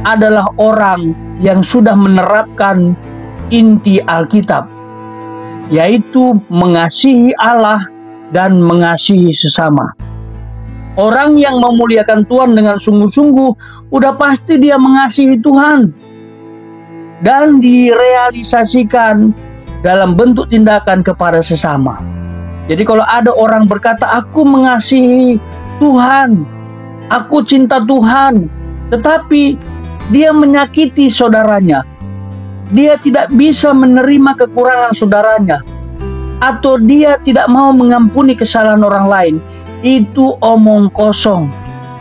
adalah orang yang sudah menerapkan inti Alkitab, yaitu mengasihi Allah dan mengasihi sesama. Orang yang memuliakan Tuhan dengan sungguh-sungguh, udah pasti dia mengasihi Tuhan dan direalisasikan dalam bentuk tindakan kepada sesama. Jadi kalau ada orang berkata, aku mengasihi Tuhan, aku cinta Tuhan, tetapi dia menyakiti saudaranya, dia tidak bisa menerima kekurangan saudaranya, atau dia tidak mau mengampuni kesalahan orang lain, itu omong kosong.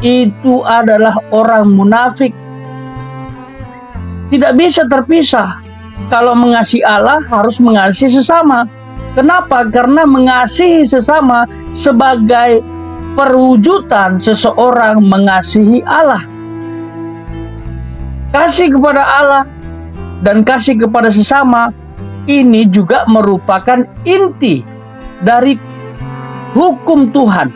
Itu adalah orang munafik. Tidak bisa terpisah. Kalau mengasihi Allah harus mengasihi sesama. Kenapa? Karena mengasihi sesama sebagai perwujudan seseorang mengasihi Allah. Kasih kepada Allah dan kasih kepada sesama ini juga merupakan inti dari hukum Tuhan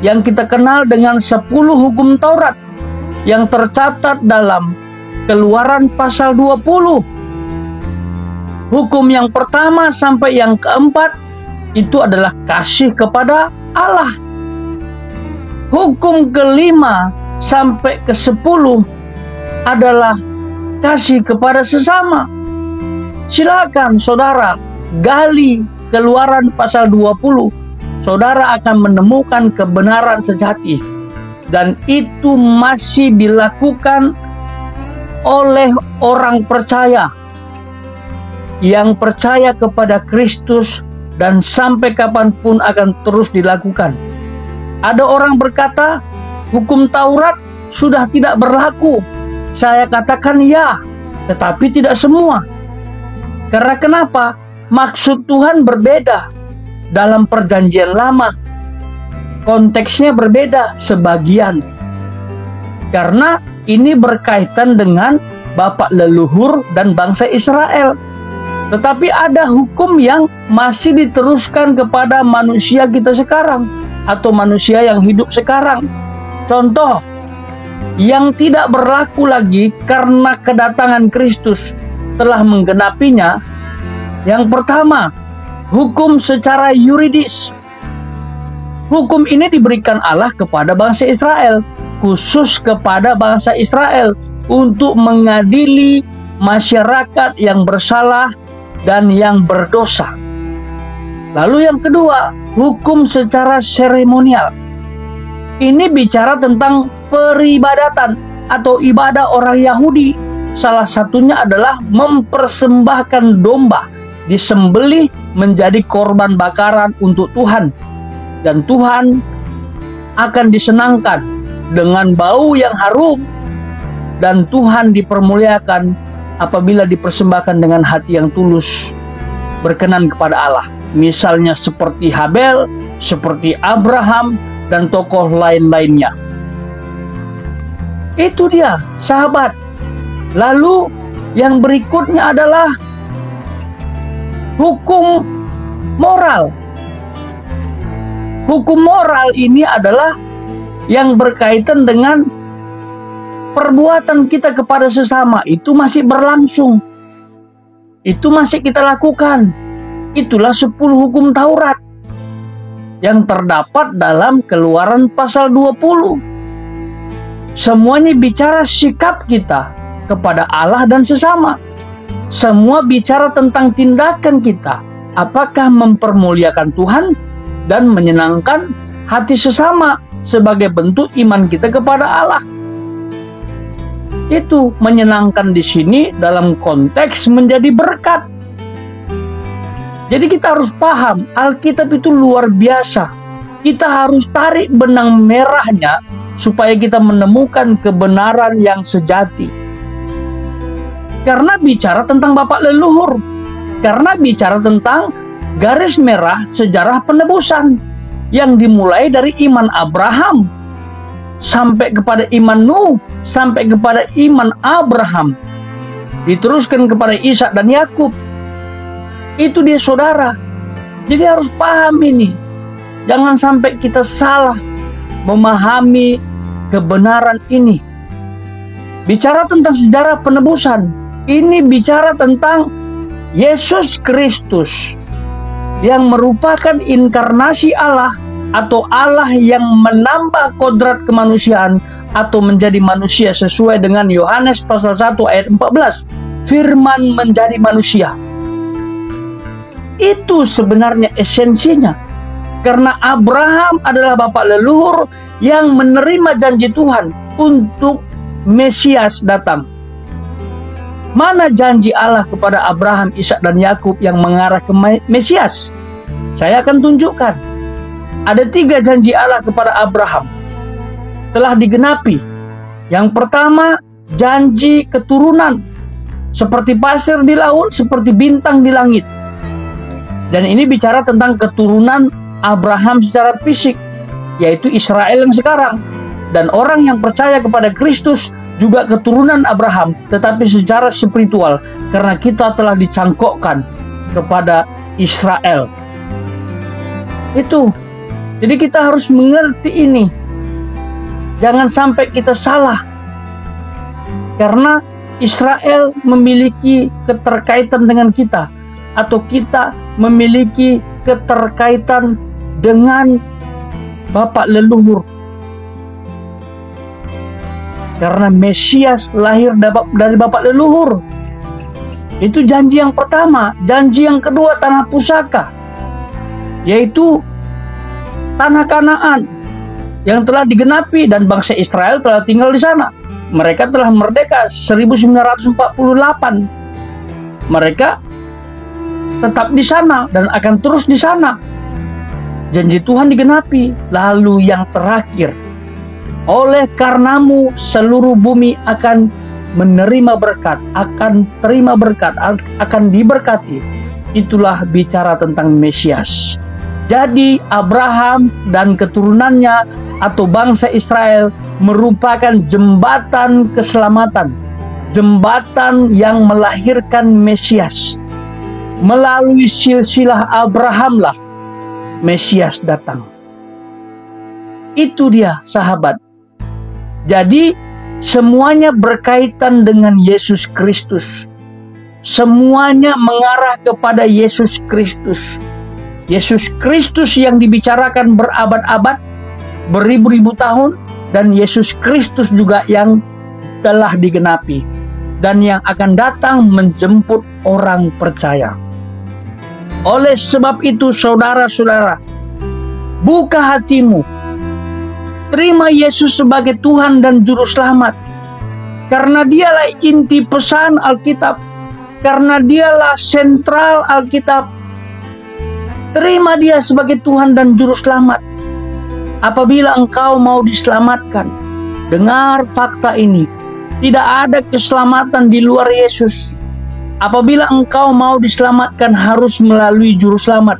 yang kita kenal dengan 10 hukum Taurat yang tercatat dalam Keluaran pasal 20. Hukum yang pertama sampai yang keempat itu adalah kasih kepada Allah. Hukum kelima sampai ke-10 adalah kasih kepada sesama. Silakan saudara gali Keluaran pasal 20. Saudara akan menemukan kebenaran sejati. Dan itu masih dilakukan oleh orang percaya yang percaya kepada Kristus dan sampai kapanpun akan terus dilakukan. Ada orang berkata, hukum Taurat sudah tidak berlaku. Saya katakan ya, tetapi tidak semua. Karena kenapa? Maksud Tuhan berbeda dalam perjanjian lama. Konteksnya berbeda sebagian. Karena ini berkaitan dengan bapak leluhur dan bangsa Israel. Tetapi ada hukum yang masih diteruskan kepada manusia kita sekarang atau manusia yang hidup sekarang. Contoh yang tidak berlaku lagi karena kedatangan Kristus telah menggenapinya. Yang pertama, hukum secara yuridis. Hukum ini diberikan Allah kepada bangsa Israel, khusus kepada bangsa Israel untuk mengadili masyarakat yang bersalah dan yang berdosa. Lalu yang kedua, hukum secara seremonial. Ini bicara tentang peribadatan atau ibadah orang Yahudi. Salah satunya adalah mempersembahkan domba, disembelih menjadi korban bakaran untuk Tuhan. Dan Tuhan akan disenangkan dengan bau yang harum. Dan Tuhan dipermuliakan apabila dipersembahkan dengan hati yang tulus, berkenan kepada Allah. Misalnya seperti Habel, seperti Abraham, dan tokoh lain-lainnya. Itu dia, sahabat. Lalu yang berikutnya adalah hukum moral. Hukum moral ini adalah yang berkaitan dengan perbuatan kita kepada sesama. Itu masih berlangsung. Itu masih kita lakukan. Itulah 10 hukum Taurat yang terdapat dalam Keluaran pasal 20. Semuanya bicara sikap kita kepada Allah dan sesama. Semua bicara tentang tindakan kita. Apakah mempermuliakan Tuhan dan menyenangkan hati sesama sebagai bentuk iman kita kepada Allah. Itu menyenangkan di sini dalam konteks menjadi berkat. Jadi kita harus paham, Alkitab itu luar biasa. Kita harus tarik benang merahnya supaya kita menemukan kebenaran yang sejati. Karena bicara tentang bapak leluhur, karena bicara tentang garis merah sejarah penebusan yang dimulai dari iman Abraham sampai kepada iman Nuh, sampai kepada iman Abraham, diteruskan kepada Ishak dan Yakub. Itu dia saudara. Jadi harus paham ini. Jangan sampai kita salah memahami kebenaran ini. Bicara tentang sejarah penebusan, ini bicara tentang Yesus Kristus yang merupakan inkarnasi Allah atau Allah yang menambah kodrat kemanusiaan atau menjadi manusia sesuai dengan Yohanes pasal 1 ayat 14. Firman menjadi manusia. Itu sebenarnya esensinya. Karena Abraham adalah bapak leluhur yang menerima janji Tuhan untuk Mesias datang. Mana janji Allah kepada Abraham, Ishak dan Yakub yang mengarah ke Mesias? Saya akan tunjukkan. Ada 3 janji Allah kepada Abraham telah digenapi. Yang pertama, janji keturunan seperti pasir di laut, seperti bintang di langit. Dan ini bicara tentang keturunan Abraham secara fisik, yaitu Israel yang sekarang. Dan orang yang percaya kepada Kristus juga keturunan Abraham, tetapi secara spiritual, karena kita telah dicangkokkan kepada Israel. Itu Jadi kita harus mengerti ini. Jangan sampai kita salah. Karena Israel memiliki keterkaitan dengan kita, atau kita memiliki keterkaitan dengan bapak leluhur. Karena Mesias lahir dari bapak leluhur. Itu janji yang pertama. Janji yang kedua, tanah pusaka, yaitu tanah Kanaan yang telah digenapi, dan bangsa Israel telah tinggal di sana. Mereka telah merdeka 1948. Mereka tetap di sana dan akan terus di sana. Janji Tuhan digenapi. Lalu yang terakhir, oleh karenamu seluruh bumi akan menerima berkat, akan terima berkat, akan diberkati. Itulah bicara tentang Mesias. Jadi Abraham dan keturunannya atau bangsa Israel merupakan jembatan keselamatan, jembatan yang melahirkan Mesias. Melalui silsilah Abraham lah Mesias datang. Itu dia, sahabat. Jadi semuanya berkaitan dengan Yesus Kristus. Semuanya mengarah kepada Yesus Kristus. Yesus Kristus yang dibicarakan berabad-abad, beribu-ribu tahun, dan Yesus Kristus juga yang telah digenapi dan yang akan datang menjemput orang percaya. Oleh sebab itu, saudara-saudara, buka hatimu, terima Yesus sebagai Tuhan dan Juru Selamat, karena dialah inti pesan Alkitab, karena dialah sentral Alkitab. Terima dia sebagai Tuhan dan Juru Selamat. Apabila engkau mau diselamatkan, dengar fakta ini. Tidak ada keselamatan di luar Yesus. Apabila engkau mau diselamatkan, harus melalui Juru Selamat.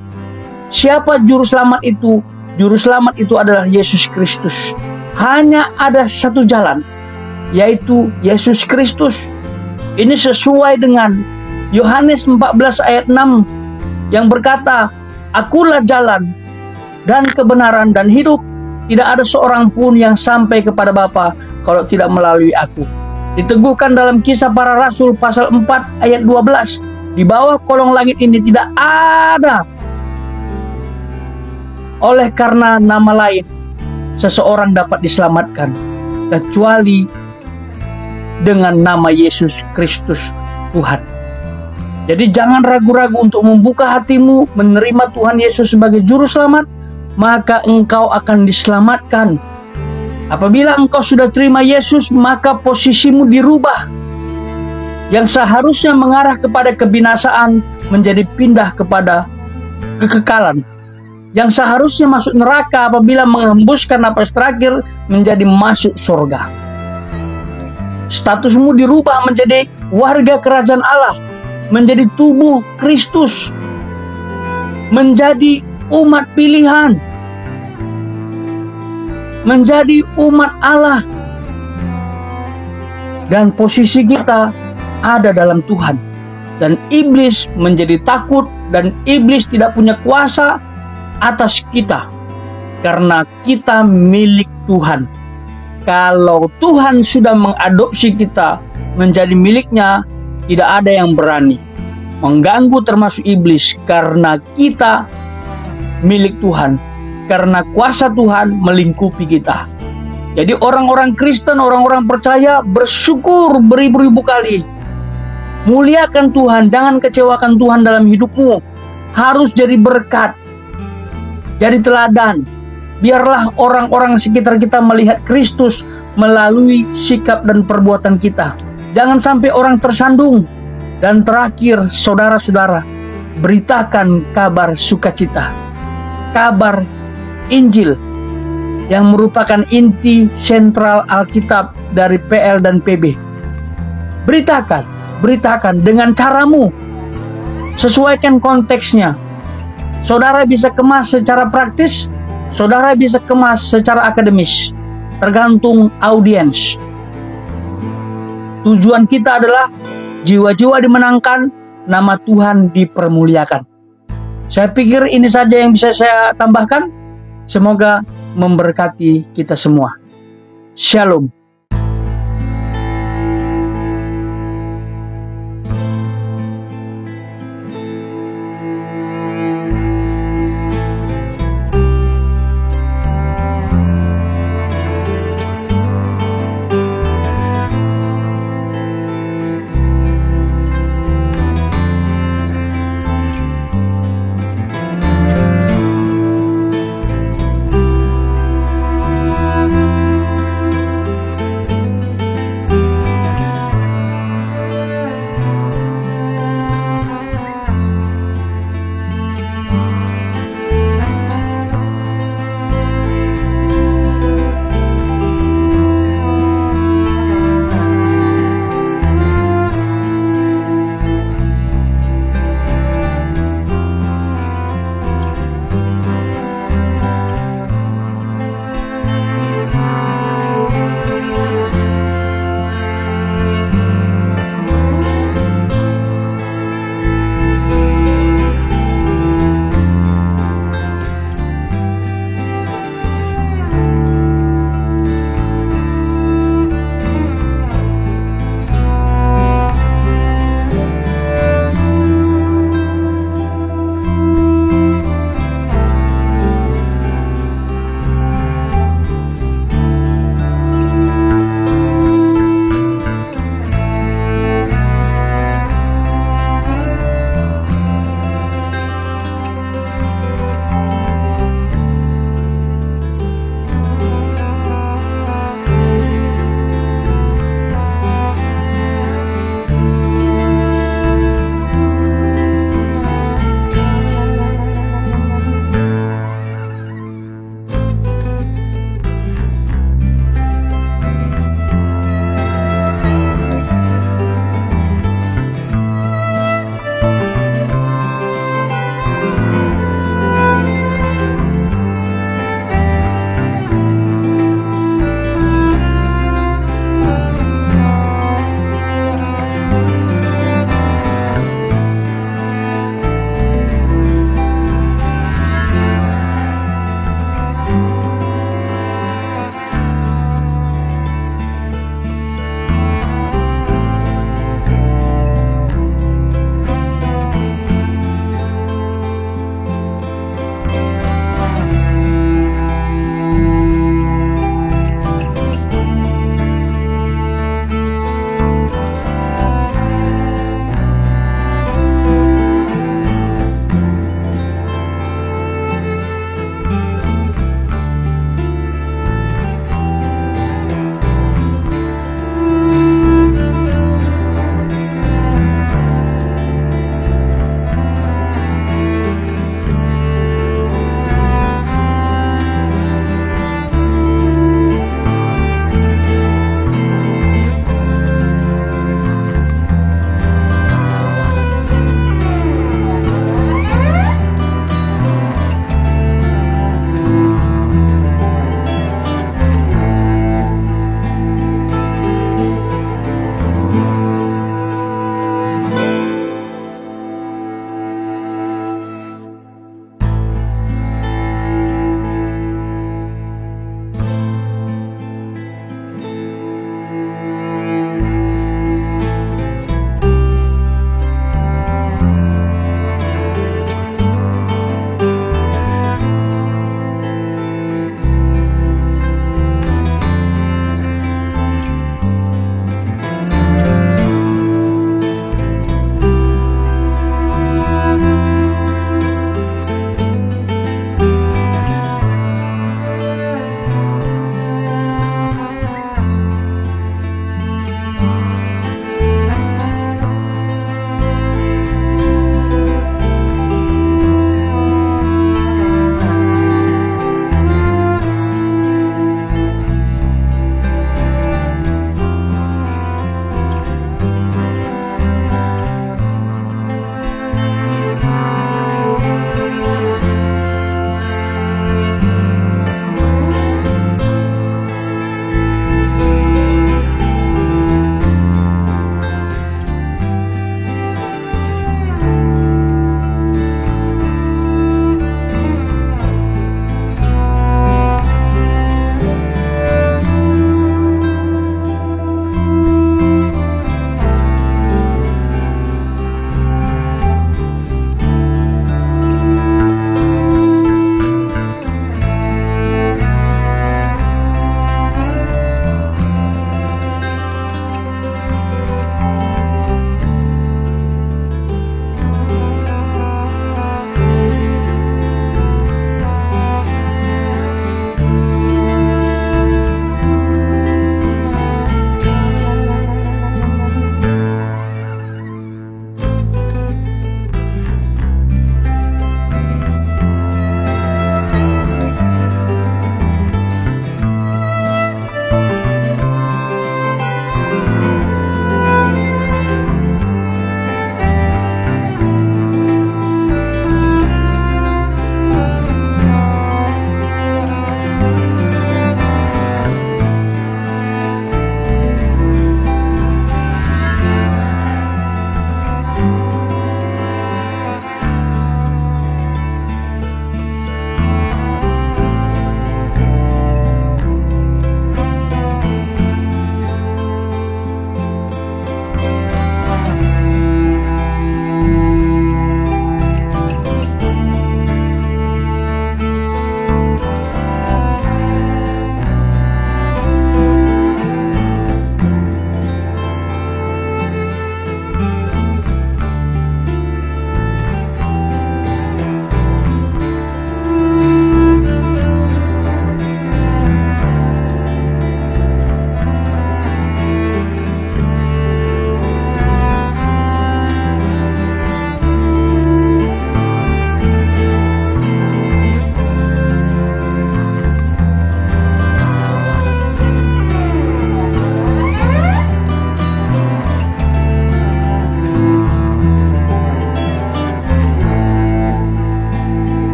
Siapa Juru Selamat itu? Juru Selamat itu adalah Yesus Kristus. Hanya ada satu jalan, yaitu Yesus Kristus. Ini sesuai dengan Yohanes 14 ayat 6 yang berkata, Akulah jalan dan kebenaran dan hidup. Tidak ada seorang pun yang sampai kepada Bapa kalau tidak melalui aku. Diteguhkan dalam Kisah Para Rasul pasal 4 ayat 12. Di bawah kolong langit ini tidak ada oleh karena nama lain seseorang dapat diselamatkan kecuali dengan nama Yesus Kristus Tuhan. Jadi jangan ragu-ragu untuk membuka hatimu, menerima Tuhan Yesus sebagai Juru Selamat, maka engkau akan diselamatkan. Apabila engkau sudah terima Yesus, maka posisimu dirubah. Yang seharusnya mengarah kepada kebinasaan menjadi pindah kepada kekekalan. Yang seharusnya masuk neraka apabila menghembuskan napas terakhir menjadi masuk surga. Statusmu dirubah menjadi warga kerajaan Allah, menjadi tubuh Kristus, menjadi umat pilihan, menjadi umat Allah. Dan posisi kita ada dalam Tuhan. Dan iblis menjadi takut, dan iblis tidak punya kuasa atas kita, karena kita milik Tuhan. Kalau Tuhan sudah mengadopsi kita menjadi miliknya, tidak ada yang berani mengganggu, termasuk iblis, karena kita milik Tuhan, karena kuasa Tuhan melingkupi kita. Jadi orang-orang Kristen, orang-orang percaya bersyukur beribu-ribu kali. Muliakan Tuhan, jangan kecewakan Tuhan dalam hidupmu. Harus jadi berkat, jadi teladan. Biarlah orang-orang sekitar kita melihat Kristus melalui sikap dan perbuatan kita. Jangan sampai orang tersandung. Dan terakhir, saudara-saudara, beritakan kabar sukacita, kabar Injil yang merupakan inti sentral Alkitab dari PL dan PB. Beritakan dengan caramu. Sesuaikan konteksnya. Saudara bisa kemas secara praktis, saudara bisa kemas secara akademis, tergantung audiens. Tujuan kita adalah jiwa-jiwa dimenangkan, nama Tuhan dipermuliakan. Saya pikir ini saja yang bisa saya tambahkan. Semoga memberkati kita semua. Shalom.